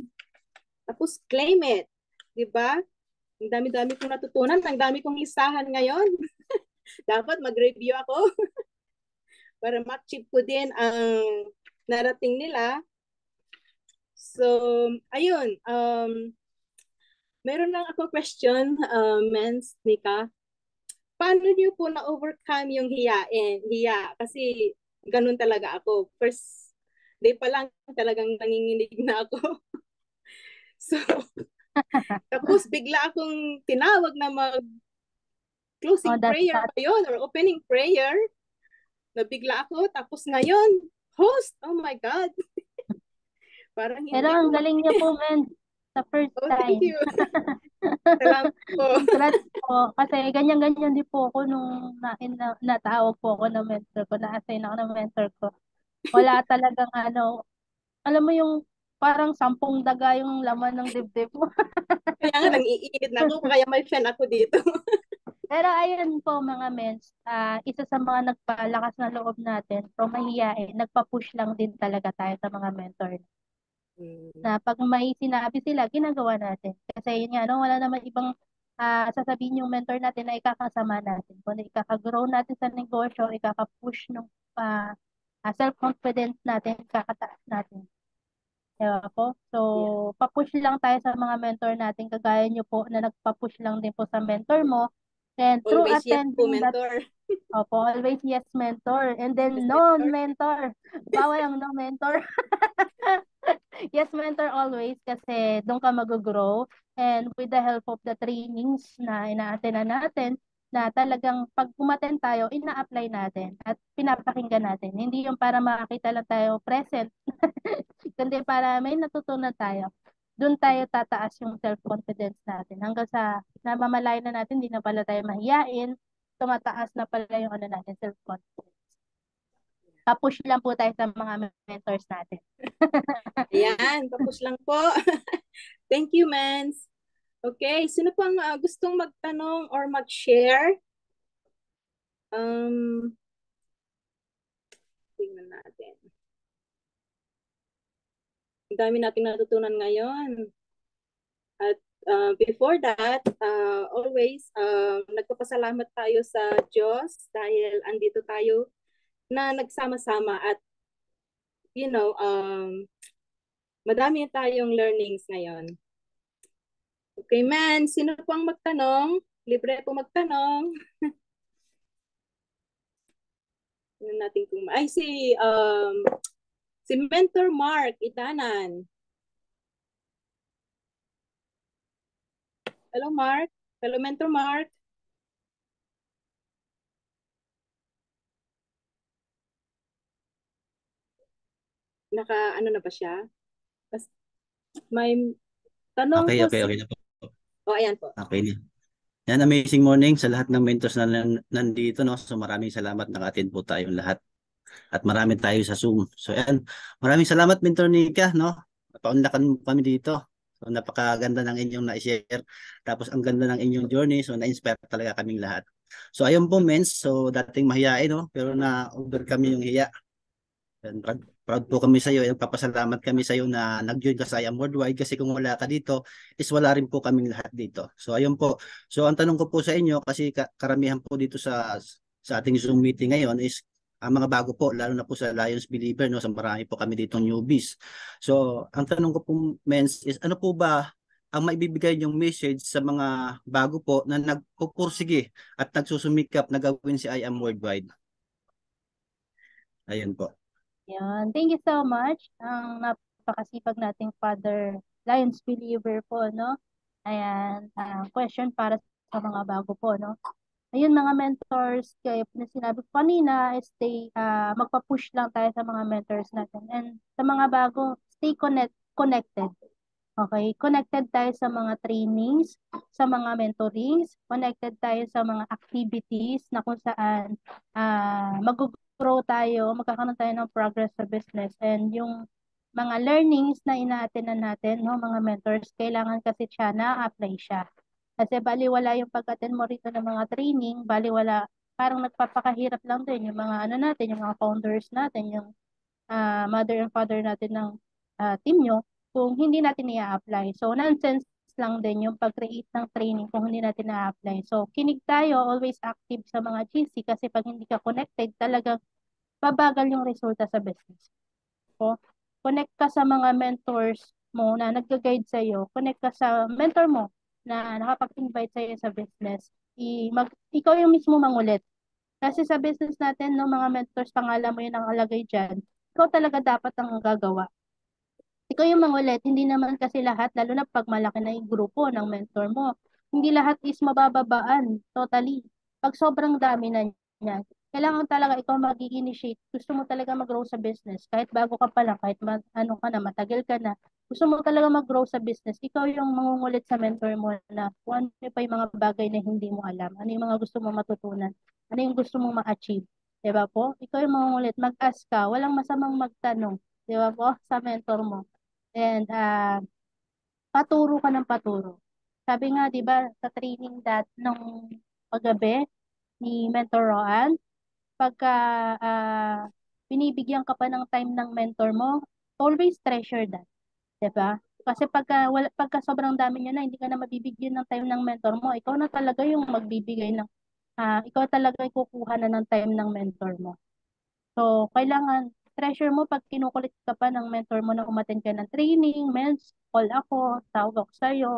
Tapos claim it. Diba? Ang dami-dami kong natutunan. Ang dami kong listahan ngayon. Dapat mag-review ako para ma-achieve ko din ang narating nila. So, ayun. Meron lang ako question, Mens, Nika. Paano niyo po na-overcome yung hiya? Kasi ganun talaga ako. First day pa lang talagang nanginginig na ako. So, tapos bigla akong tinawag na mag-closing prayer pa yun or opening prayer. Nabigla ako. Tapos ngayon, host. Oh my God. Parang hindi. Pero ang galing niyo po, men. Sa first time. Thank you. Salamat po. Congrats po. Kasi ganyan-ganyan din po ako nung natawag po ako ng mentor ko. Na-assign ako ng mentor ko. Wala talagang alam mo yung parang 10 daga yung laman ng dibdib mo. Kaya nga, nang-iinit na ako. Kaya may fan ako dito. Pero ayun po mga mens, isa sa mga nagpalakas na loob natin, from mahihiyain, nagpa-push lang din talaga tayo sa mga mentor. Na pag may sinabi sila, ginagawa natin. Kasi yun nga, wala naman ibang sasabihin yung mentor natin na ikakasama natin. Kundi ikaka-grow natin sa negosyo, ikaka-push ng self-confidence natin, ikakataas natin. Diba po? So, pa-push lang tayo sa mga mentor natin. Kagaya nyo po na nagpa-push lang din po sa mentor mo. And through Always yes po, attending that, mentor. opo, always yes mentor. And then Yes, no mentor. mentor. Bawal ang no mentor. Yes mentor always kasi doon ka mag-grow. And with the help of the trainings na ina-attend natin, na talagang pag umattend tayo, ina-apply natin at pinapakinggan natin. Hindi yung para makakita lang tayo present, kundi para may natutunan tayo. Doon tayo tataas yung self-confidence natin. Hanggang sa namamalayan na natin, hindi na pala tayo mahiyain, tumataas na pala yung natin, self-confidence. Papush lang po tayo sa mga mentors natin. Ayan, papush lang po. Thank you, Mans. Okay, sino pang gustong magtanong or mag-share? Tingnan natin. Ang dami nating natutunan ngayon. At before that, always nagpapasalamat tayo sa Diyos dahil andito tayo na nagsama-sama at madami tayong learnings ngayon. Okay, man, sino pang magtanong? Libre po magtanong. Natin kung si Mentor Mark Idanan. Hello, Mark. Hello, Mentor Mark. Ano na ba siya? May tanong Okay po na po. Oh, ayan po. Okay na. Yan, amazing morning sa lahat ng mentors na nandito, no? So maraming salamat, naka-attend po tayong lahat. At marami tayo sa Zoom. So yan, maraming salamat Mentor Nika, no? Paunlakan mo kami dito. So napakaganda ng inyong na-share. Tapos ang ganda ng inyong journey. So na-inspire talaga kaming lahat. So ayun po Mens, so dating mahiyain, no? Pero na-overcome yung hiya. And proud po kami sa iyo. Papasalamat kami sa iyo na nag-join ka sa I Am Worldwide kasi kung wala ka dito, is wala rin po kaming lahat dito. So ayun po. So ang tanong ko po sa inyo kasi karamihan po dito sa ating Zoom meeting ngayon is ang mga bago po, lalo na po sa Lions Believer, no? So marami po kami dito newbies. So ang tanong ko po, Mens, is ano po ba ang maibibigay niyong message sa mga bago po na nagpupursige at nagsusumikap na gawin si I Am Worldwide? Ayun po. Yan. Thank you so much. Ang napakasipag nating Father Lions Believer po, no? Ayan, question para sa mga bago po, no? Ayun, mga mentors, kaya na sinabi ko kanina, magpa-push lang tayo sa mga mentors natin. And sa mga bago, stay connected. Okay, connected tayo sa mga trainings, sa mga mentorings, connected tayo sa mga activities na kung saan mag-grow tayo, magkakaroon tayo ng progress sa business. And yung mga learnings na ina-attendan natin, no, mga mentors, kailangan kasi siya na-apply siya. Kasi baliwala yung pag-attend mo rito ng mga training, baliwala, parang nagpapakahirap lang din yung mga ano natin, yung mga founders natin, yung mother and father natin ng team nyo, kung hindi natin i-apply. So, nonsense lang din yung pag-create ng training kung hindi natin na-apply. So, kinig tayo, always active sa mga GC kasi pag hindi ka connected, talagang babagal yung resulta sa business. So, connect ka sa mga mentors mo na nag-guide sa iyo, connect ka sa mentor mo na nakapag-invite sa iyo sa business. Ikaw yung mismo mangulit. Kasi sa business natin, no, mga mentors, pangalan mo yun ang alagay dyan, ikaw talaga dapat ang gagawa. Ikaw yung mangulit, hindi naman kasi lahat, lalo na pag malaki na yung grupo ng mentor mo, hindi lahat is mabababaan, totally. Pag sobrang dami na niyan, kailangan talaga ikaw mag-i-initiate. Gusto mo talaga mag-grow sa business, kahit bago ka pa lang, kahit ano ka na, matagal ka na, gusto mo talaga mag-grow sa business, ikaw yung mangungulit sa mentor mo na kung ano pa yung mga bagay na hindi mo alam, ano yung mga gusto mo matutunan, ano yung gusto mo ma-achieve. Diba po? Ikaw yung mangungulit, mag-ask ka, walang masamang magtanong, diba po, sa mentor mo. And paturo ka ng paturo. Sabi nga, 'di ba, sa training nung paggabi ni Mentor Roan, pagka binibigyan ka pa ng time ng mentor mo, always treasure that, 'di ba? Kasi pagka sobrang dami niya na, hindi ka na mabibigyan ng time ng mentor mo, ikaw na talaga yung magbibigay ng ikaw talaga yung kukuha na ng time ng mentor mo. So, kailangan treasure mo pag kinukulit ka pa ng mentor mo na umattend ka ng training, mens, call ako, tawag ako sa'yo,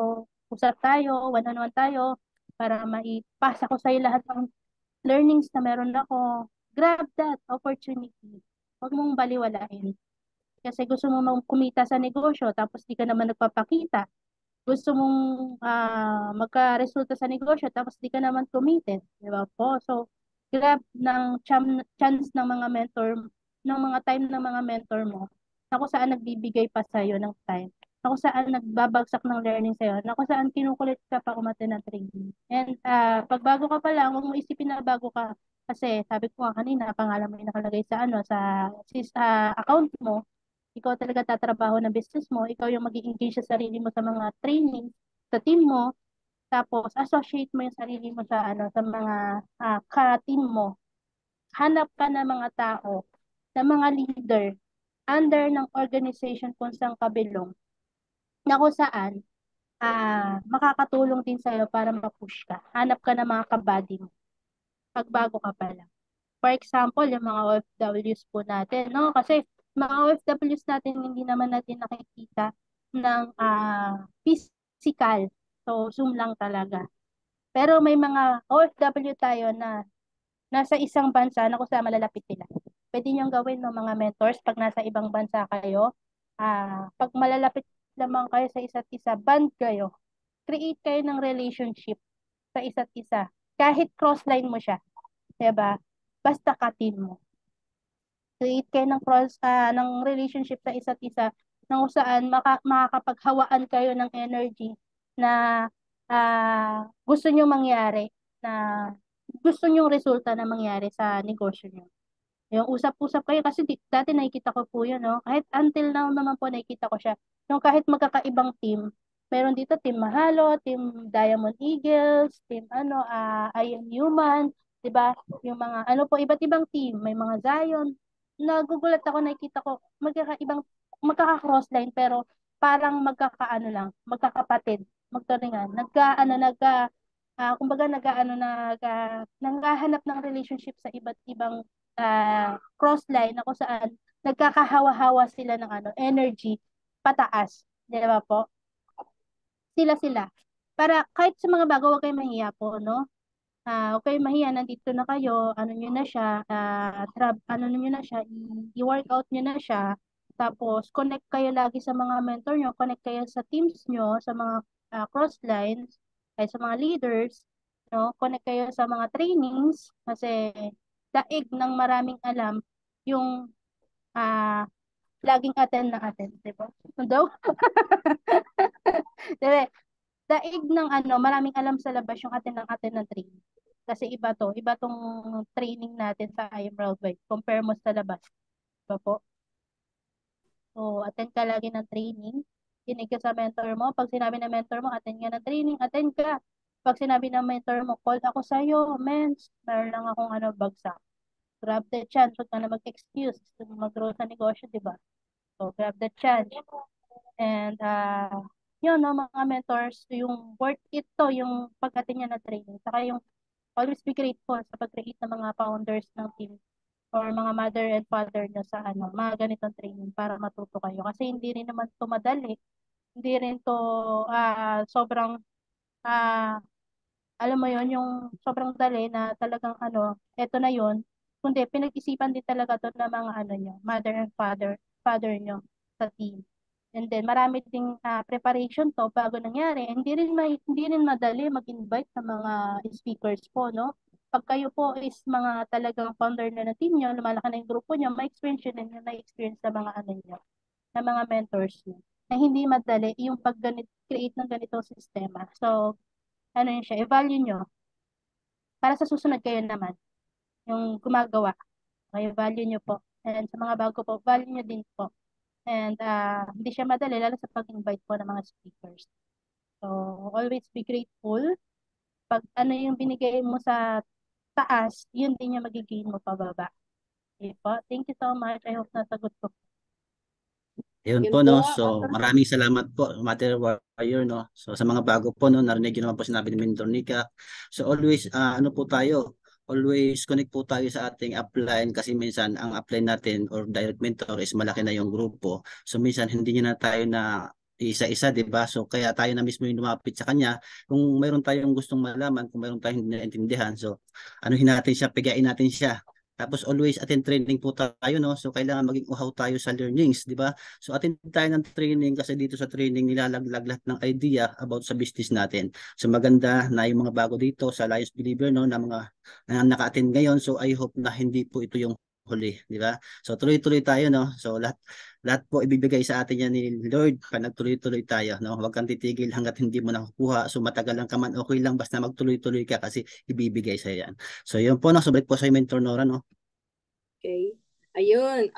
usap tayo, one-on-one tayo, para maipasa ko sa'yo lahat ng learnings na meron ako. Grab that opportunity. Huwag mong baliwalain. Kasi gusto mo kumita sa negosyo, tapos di ka naman nagpapakita. Gusto mong magka-resulta sa negosyo, tapos di ka naman committed. Di ba po? So, grab ng chance ng mga mentor, ng mga time ng mga mentor mo, na kung saan nagbibigay pa sa'yo ng time, na kung saan nagbabagsak ng learning sa'yo, na kung saan kinukulit ka pa umattend ng training. And pag bago ka pa lang, huwag mo isipin na bago ka. Kasi sabi ko nga kanina, pangalan mo yung nakalagay sa account mo, ikaw talaga tatrabaho ng business mo, ikaw yung mag-i-engage sa sarili mo sa mga training, sa team mo, tapos associate mo yung sarili mo sa mga ka-team mo. Hanap ka ng mga tao, ng mga leader, under ng organization kung saan ka belong, na kung saan makakatulong din sa'yo para ma-push ka. Hanap ka ng mga kabady mo, pagbago ka pa lang. For example, yung mga OFWs po natin, no? Kasi mga OFWs natin, hindi naman natin nakikita ng physical. So, Zoom lang talaga. Pero may mga OFW tayo na nasa isang bansa na kung saan malalapit sila. Pwede niyong gawin ng mga mentors pag nasa ibang bansa kayo. Pag malalapit naman kayo sa isa't isa, band kayo. Create kayo ng relationship sa isa't isa. Kahit cross-line mo siya. Diba? Basta ka-team mo. Create kayo ng relationship sa isa't isa na kung saan makakapaghawaan kayo ng energy na gusto nyo mangyari, na gusto nyong resulta na mangyari sa negosyo nyo. Yung usap-usap kayo kasi dati nakikita ko po yun, no? Kahit until now naman po nakikita ko siya. Yung kahit magkakaibang team, meron dito team Mahalo, team Diamond Eagles, team I Am Human, 'di ba? Yung mga po iba't ibang team, may mga Zion. Nagugulat ako nakikita ko magkaka-crossline pero parang magkakaano lang, magkakapatid, magturingan. Kumbaga nanghahanap ng relationship sa iba't ibang crossline na kung saan nagkakahawa-hawa sila ng energy pataas. Di ba po? Sila-sila. Para kahit sa mga bago, huwag kayong mahiya po, no? Huwag kayong mahiya, nandito na kayo, ano nyo na siya, nyo na siya, i-workout nyo na siya, tapos connect kayo lagi sa mga mentor nyo, connect kayo sa teams nyo, sa mga crosslines, ay sa mga leaders, no? Connect kayo sa mga trainings, kasi daig ng maraming alam, yung laging attend, di ba? Ano daw? Diba? Daig ng maraming alam sa labas yung attend ng training. Kasi iba tong training natin sa IM Worldwide. Compare mo sa labas. Diba po? So, attend ka lagi ng training. Kinig ka sa mentor mo. Pag sinabi ng mentor mo, attend ka ng training, attend ka. Pag sinabi ng mentor mo, call ako sa'yo, mens, meron lang akong bagsak. Grab the chance. Huwag ka na mag-excuse. Gusto mo mag-grow sa negosyo, di ba? So, grab the chance. And, yun, no, mga mentors, yung worth it to, yung pag-attend niya na training. Saka yung always be grateful sa pag-create ng mga founders ng team or mga mother and father nyo sa mga ganitong training para matuto kayo. Kasi hindi rin naman to madali. Hindi rin to sobrang ah, alam mo yon yung sobrang dali na talagang eto na yon. Kundi pinag-isipan din talaga to ng mga nyo, mother and father nyo sa team. And then marami ding preparation to bago nangyari. Hindi rin madali mag-invite sa mga speakers po, no? Pag kayo po is mga talagang founder na ng team nyo, lumalaki na yung grupo nyo, may experience yun na experience sa mga nyo, na mga mentors nyo. Na hindi madali yung create ng ganitong sistema. So, yun siya, i-value nyo. Para sa susunod kayo naman, yung gumagawa. Okay, value nyo po. And sa mga bago po, value nyo din po. And hindi siya madali, lalo sa pag-invite po ng mga speakers. So, always be grateful. Pag yung binigay mo sa taas, yun din yung magigain mo pababa. Okay po. Thank you so much. I hope nasagot ko. Ayun Yun po, po. no? So, maraming salamat po, Mother Warrior, no? So, sa mga bago po, no? Narinig yun naman po sinabi ni Mentor Nika. So, always, ano po tayo? Always connect po tayo sa ating upline kasi minsan ang upline natin or direct mentor is malaki na yung grupo. So, minsan hindi niya na tayo na isa-isa, di ba? So, kaya tayo na mismo yung lumapit sa kanya. Kung mayroon tayong gustong malaman, kung mayroon tayong hindi naintindihan, so, anuhin natin siya, pigain natin siya. Tapos always attend training po tayo, no? So kailangan maging uhaw tayo sa learnings, di ba? So attend tayo ng training kasi dito sa training nilalaglag lahat ng idea about sa business natin. So maganda na yung mga bago dito sa Alliance Believer, no, na mga na naka-attend ngayon. So I hope na hindi po ito yung huli, di ba? So tuloy-tuloy tayo, no? So lahat po ibibigay sa atin yan ni Lord pag nagtuloy-tuloy tayo, no? Huwag kang titigil hangga't hindi mo nakukuha. So matagal lang ka man, okay lang basta magtuloy-tuloy ka kasi ibibigay sa yan. So yun po, no? So balik po sa Mentor Nora, no? Okay. Ayun.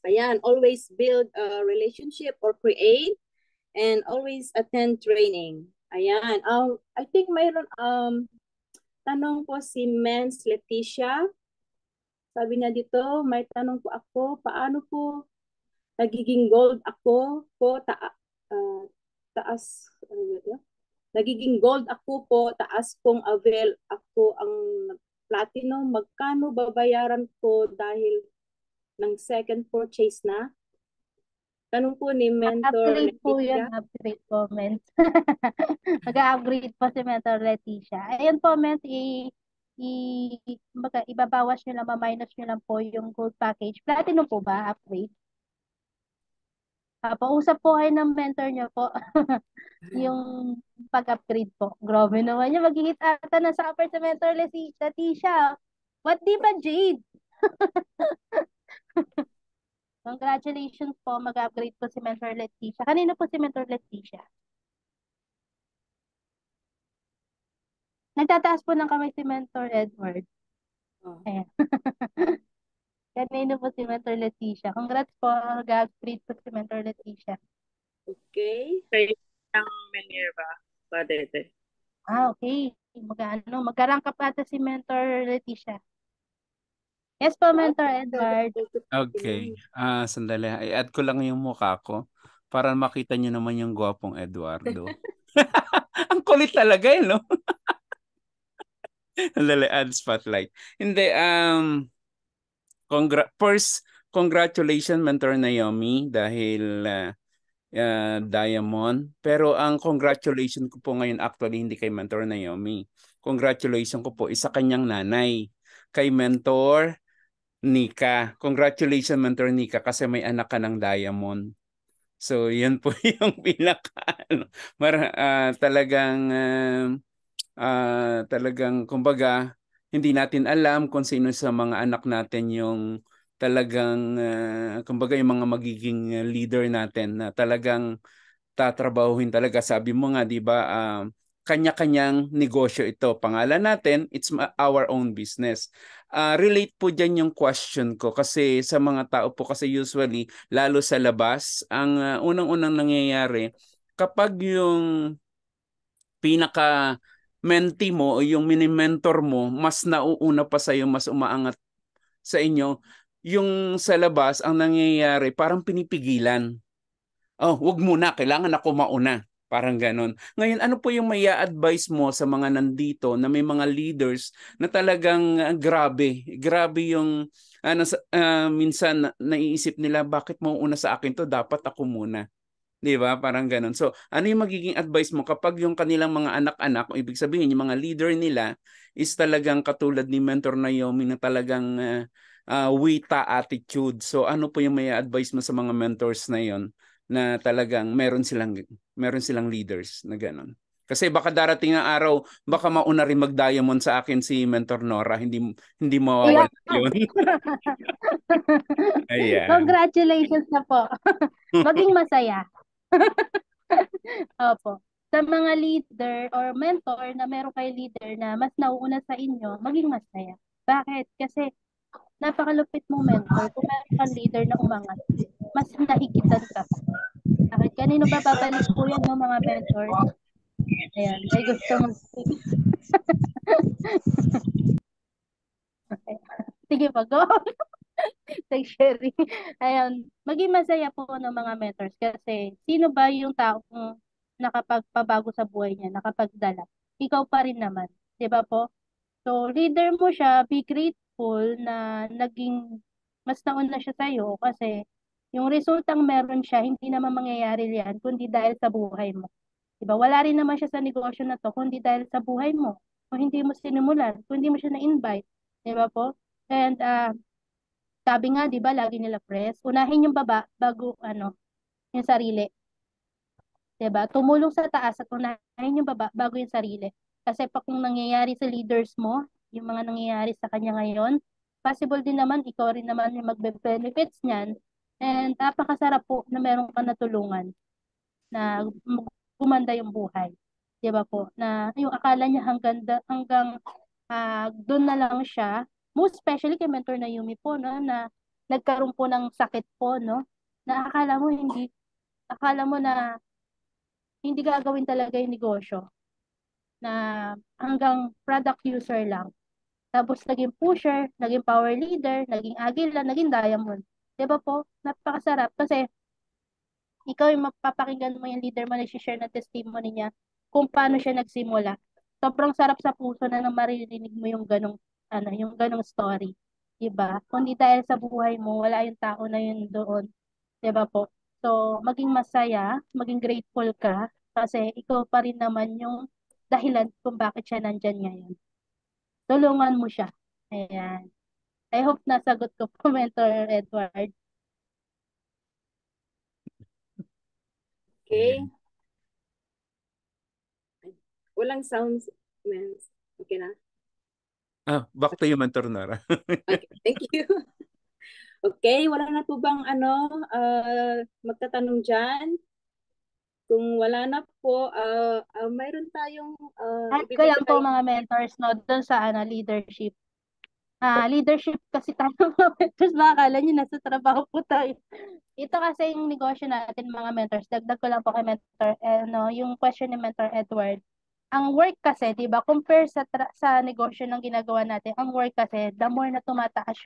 Ayan. Always build a relationship or create and always attend training. Ayan. I think mayroon tanong po si Mens Leticia. Sabi niya dito, may tanong po ako, paano po nagiging gold ako po taas nagiging gold ako po taas kong avail ako ang platinum, magkano babayaran ko dahil ng second purchase na? Tanong po ni Mentor Upgrade po Leticia. yan, upgrade comment. Mag-upgrade po si Mentor Leticia. Ayun po, ibabawas nyo lang, ma-minus nyo lang po yung gold package. Platinum po ba, upgrade? Pausap po kayo ng mentor nyo po. Yung pag-upgrade po. Grabe naman yun. Magigit ata na sa upper sa mentor Leticia. What di ba, Jade? Congratulations po. Mag-upgrade po si Mentor Leticia. Kanino po si Mentor Leticia? Nagtataas po ng kamay si Mentor Edward. Oh. Ayan. Kanino po si Mentor Leticia. Congrats po. Godspeed po si Mentor Leticia. Okay. Kay ang Minerva Badete. Okay. Magka-rank up ata si Mentor Leticia. Yes po, Mentor Edward. Okay. Sandali. I-add ko lang yung mukha ko para makita nyo naman yung gwapong Eduardo. Ang kulit talaga eh, no? Sandali, add spotlight. Hindi, first, congratulations, Mentor Naomi, dahil Diamond. Pero ang congratulations ko po ngayon actually hindi kay Mentor Naomi. Congratulations ko po isa kanyang nanay, kay Mentor Nika. Congratulations, Mentor Nika, kasi may anak ka ng Diamond. So, yun po yung talagang kumbaga hindi natin alam kung sino sa mga anak natin yung talagang kumbaga yung mga magiging leader natin na talagang tatrabahuhin talaga. Sabi mo nga, 'di ba, kanya-kanyang negosyo ito. Pangalan natin, it's our own business. Relate po dyan yung question ko kasi sa mga tao po kasi usually, lalo sa labas, ang unang-unang nangyayari, kapag yung pinaka-mentee mo o yung mini-mentor mo, mas nauuna pa sa'yo, mas umaangat sa inyo, yung sa labas, ang nangyayari, parang pinipigilan. Oh, wag muna, kailangan ako mauna. Parang ganon. Ngayon, ano po yung may advice mo sa mga nandito na may mga leaders na talagang grabe. Grabe yung minsan naiisip nila, bakit mo una sa akin to? Dapat ako muna. 'Di ba? Parang ganon. So, ano yung magiging advice mo kapag yung kanilang mga anak-anak, o ibig sabihin yung mga leader nila is talagang katulad ni Mentor Naomi na talagang wita attitude. So, ano po yung may advice mo sa mga mentors na yon na talagang meron silang leaders na ganon? Kasi baka darating ang araw, baka mauna rin mag-diamond sa akin si Mentor Nora, hindi mawawala yun. Ayan. Congratulations na po. Maging masaya. Opo. Sa mga leader or mentor na meron kayo leader na mas nauuna sa inyo, maging masaya. Bakit? Kasi napakalupit mong mentor. Kung meron kang leader na umangat, mas nahigitan ka pa. Bakit? Kanino ba babalik po yan ng mga mentor? Ayan, may gusto mag-speak. Okay. Sige pa, go. Thanks, Sherry. Ayan, maging masaya po ng mga mentors kasi sino ba yung taong nakapagpabago sa buhay niya, nakapagdala? Ikaw pa rin naman, di ba po? So, leader mo siya, be grateful na naging mas nauna siya sa'yo kasi yung resultang meron siya, hindi naman mangyayari yan kundi dahil sa buhay mo. Diba? Wala rin naman siya sa negosyo na to kundi dahil sa buhay mo. Kung hindi mo sinimulan, kung hindi mo siya na-invite. Diba po? And sabi nga, di ba, lagi nila press, unahin yung baba bago yung sarili. Diba? Tumulong sa taas at unahin yung baba bago yung sarili. Kasi pa kung nangyayari sa leaders mo, yung mga nangyayari sa kanya ngayon, possible din naman, ikaw rin naman yung magbe-benefits niyan. And napakasarap po na meron ka natulungan na gumanda yung buhay. Di ba po? Na yung akala niya hanggang doon na lang siya. Most especially kay Mentor na Yumi po, no, na nagkaroon po ng sakit po, no, na akala mo na hindi gagawin talaga yung negosyo, na hanggang product user lang. Tapos naging pusher, naging power leader, naging agila, naging diamond. Di ba po? Napakasarap kasi ikaw yung mapapakinggan mo yung leader mo nag-share ng testimony niya kung paano siya nagsimula. Sobrang sarap sa puso na nang maririnig mo yung yung ganong story. Diba? Kundi dahil sa buhay mo, wala yung tao na yun doon. Diba po? So, maging masaya, maging grateful ka kasi ikaw pa rin naman yung dahilan kung bakit siya nandyan ngayon. Tulungan mo siya. Ayan. I hope nasagot ko po, Mentor Edward. Okay. Walang sounds, men. Okay na? Back to you, Mentor Nora. Okay, thank you. Okay, wala na po bang magtatanong dyan? Kung wala na po, mayroon tayong Add ko ibibigay lang po tayong mga mentors no doon sa leadership. Leadership kasi tayo mga mentors, baka akala nyo nasa trabaho po tayo. Ito kasi yung negosyo natin mga mentors. Dagdag ko lang po kay mentor, yung question ni Mentor Edward. Ang work kasi, 'di ba, compare sa negosyo ng ginagawa natin, ang work kasi, the more na tumataas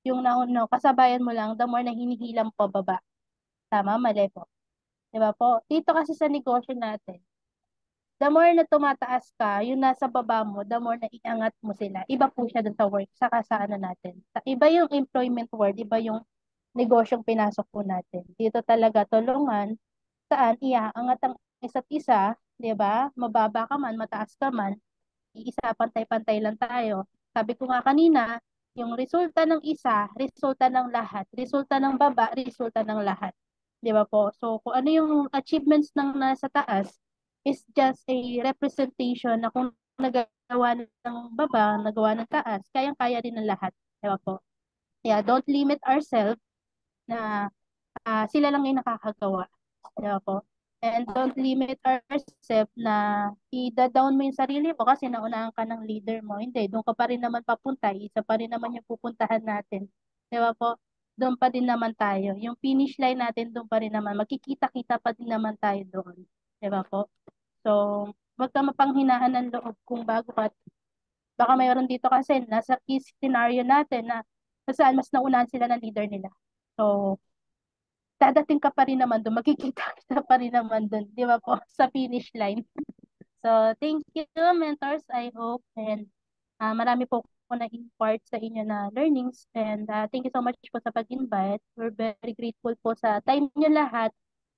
yung nauno, kasabayan mo lang, the more na hinihilang pababa. Tama, mali po. 'Di ba po? Dito kasi sa negosyo natin, the more na tumataas ka, yung nasa baba mo, the more na iangat mo sila. Iba po siya dun sa work, saka sa natin. Iba yung employment world, iba yung negosyong pinasok po natin. Dito talaga tulungan, saan iaangat ang isa't isa, 'di ba? Mababa ka man, mataas ka man, iisa pantay-pantay lang tayo. Sabi ko nga kanina, yung resulta ng isa, resulta ng lahat. Resulta ng baba, resulta ng lahat. 'Di ba po? So, kung ano yung achievements ng nasa taas is just a representation na kung nagawa ng baba, nagawa ng taas, kayang-kaya din ng lahat. 'Di ba po? Kaya don't limit ourselves na sila lang yung nakakagawa. Di ba po? And don't limit ourselves na i-down mo yung sarili mo kasi naunahan ka ng leader mo. Hindi, doon ka pa rin naman papunta. Isa pa rin naman yung pupuntahan natin. Di ba po? Doon pa din naman tayo. Yung finish line natin doon pa rin naman. Magkikita-kita pa din naman tayo doon. Di ba po? So, wag ka mapanghinaan ng loob kung bago ka. Baka mayroon dito kasi nasa case scenario natin na saan mas naunahan sila ng leader nila. So, dadating ka pa rin naman doon, magkikita kita pa rin naman doon, di ba po, sa finish line. So, thank you, mentors, I hope, and marami po ko na-impart sa inyo na learnings, and thank you so much po sa pag-invite. We're very grateful po sa time nyo lahat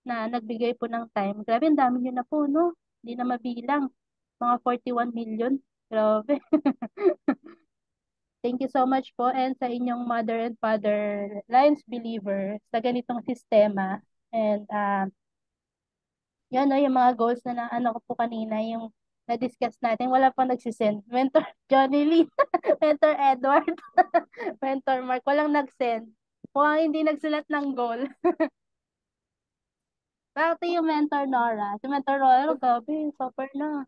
na nagbigay po ng time. Grabe, ang dami nyo na po, no? Hindi na mabilang. Mga 41 million. Grabe. Thank you so much po and sa inyong mother and father Lions Believer sa ganitong sistema. And yan no, yung mga goals na ano ko po kanina, yung na-discuss natin, wala pang nagsisend. Mentor Johnny Lee, Mentor Edward, Mentor Mark, walang nagsend. Mukhang hindi nagsulat ng goal. Bakit yung Mentor Nora? Si Mentor Nora, gabi, super na.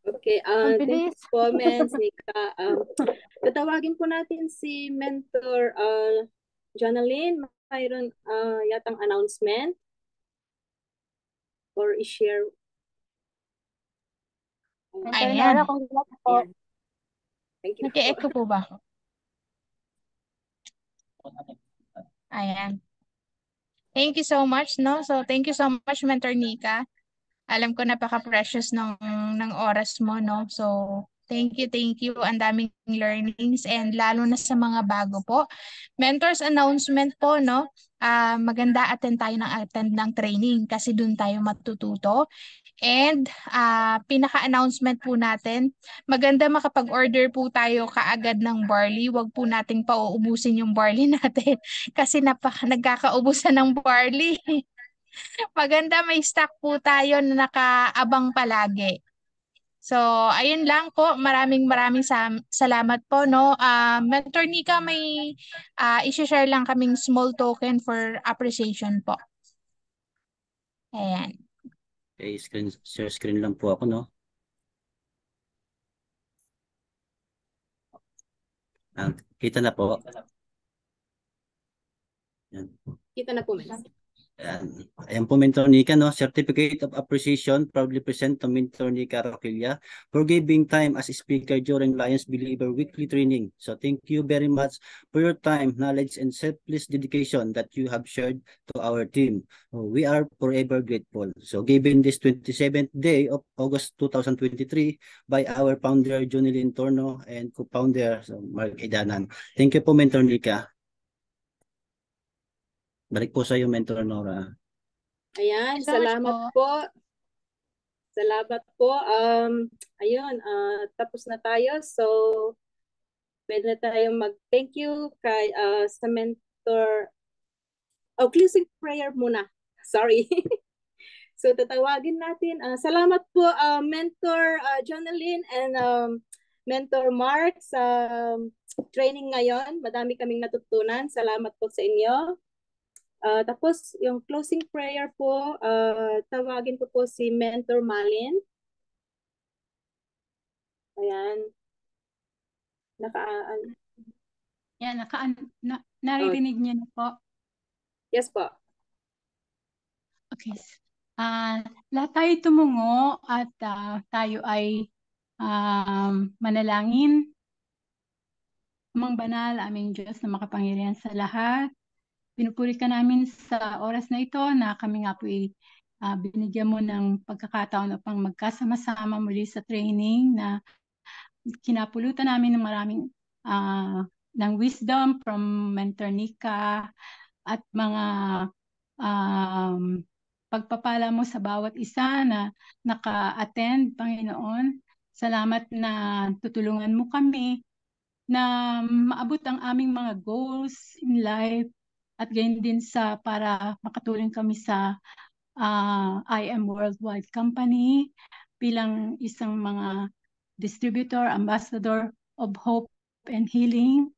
Okay, Ang thank you bilis. po, Ms. Nika. Tatawagin po natin si Mentor Jonalyn. Mayroon yatang announcement or i-share. Mentor Ayan. Nora, congrats po. Ayan. Thank you po. Nag-e-echo po ba ako? Ayan. Thank you so much, no? So, thank you so much, Mentor Nika. Alam ko napaka-precious ng oras mo, no? So, thank you, thank you. Ang daming learnings and lalo na sa mga bago po. Mentors announcement po, no? Maganda attend ng training kasi dun tayo matututo. And pinaka-announcement po natin, maganda makapag-order po tayo kaagad ng barley. Huwag po nating pauubusin yung barley natin kasi nagkakaubusan ng barley. Maganda may stock po tayo na nakaabang palagi. So, ayun lang po. Maraming salamat po, no? Mentor Nika, may i-share lang kaming small token for appreciation po. Ayan. Okay, share screen lang po ako, no? Kita na po. Yan. Kita na po, Ms. Ayan po, Mentor Nika, no? Certificate of Appreciation proudly present to Mentor Nika Roquilla for giving time as a speaker during Lions Believer Weekly Training. So thank you very much for your time, knowledge, and selfless dedication that you have shared to our team. We are forever grateful. So given this 27th day of August 2023 by our founder, Jonilyn Torno, and co-founder, Mark Edanan. Thank you po, Mentor Nika. Balik po sa iyo, Mentor Nora. Ayan, So much salamat po. Salamat po. Ayun, tapos na tayo. So, pwede na tayong mag-thank you kay sa mentor. Closing prayer muna. Sorry. So, tatawagin natin. Salamat po, Mentor Jonalyn and Mentor Mark sa training ngayon. Madami kaming natutunan. Salamat po sa inyo. Tapos yung closing prayer po, tawagin ko po si Mentor Malin. Ayan. Yan, naririnig niyo na po. Yes po. Okay. Lahat tayo tumungo at tayo ay manalangin. Amang banal, aming Diyos na makapangyarihan sa lahat. Pinupuri ka namin sa oras na ito na kami nga po binigyan mo ng pagkakataon upang magkasama-sama muli sa training na kinapulutan namin ng maraming ng wisdom from Mentor Nika at mga pagpapala mo sa bawat isa na naka-attend, Panginoon. Salamat na tutulungan mo kami na maabot ang aming mga goals in life at gayon din para makatulong kami sa IM Worldwide Company bilang isang mga distributor, ambassador of hope and healing.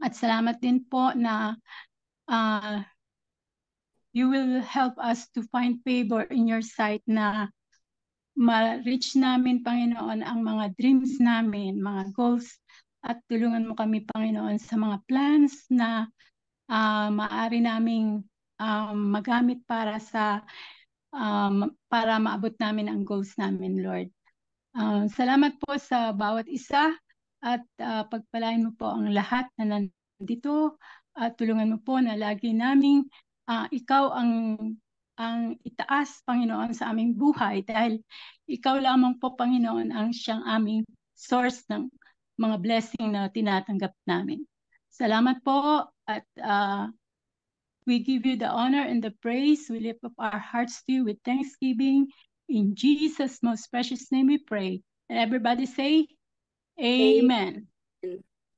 At salamat din po na you will help us to find favor in your sight na ma-reach namin, Panginoon, ang mga dreams namin, mga goals, at tulungan mo kami, Panginoon, sa mga plans na maaari naming magamit para maabot namin ang goals namin, Lord. Salamat po sa bawat isa at pagpalain mo po ang lahat na nandito at tulungan mo po na lagi naming ikaw ang itaas, Panginoon, sa aming buhay dahil ikaw lamang po, Panginoon, ang siyang aming source ng mga blessing na tinatanggap namin. Salamat po at we give you the honor and the praise. We lift up our hearts to you with thanksgiving. In Jesus' most precious name we pray. And everybody say, Amen.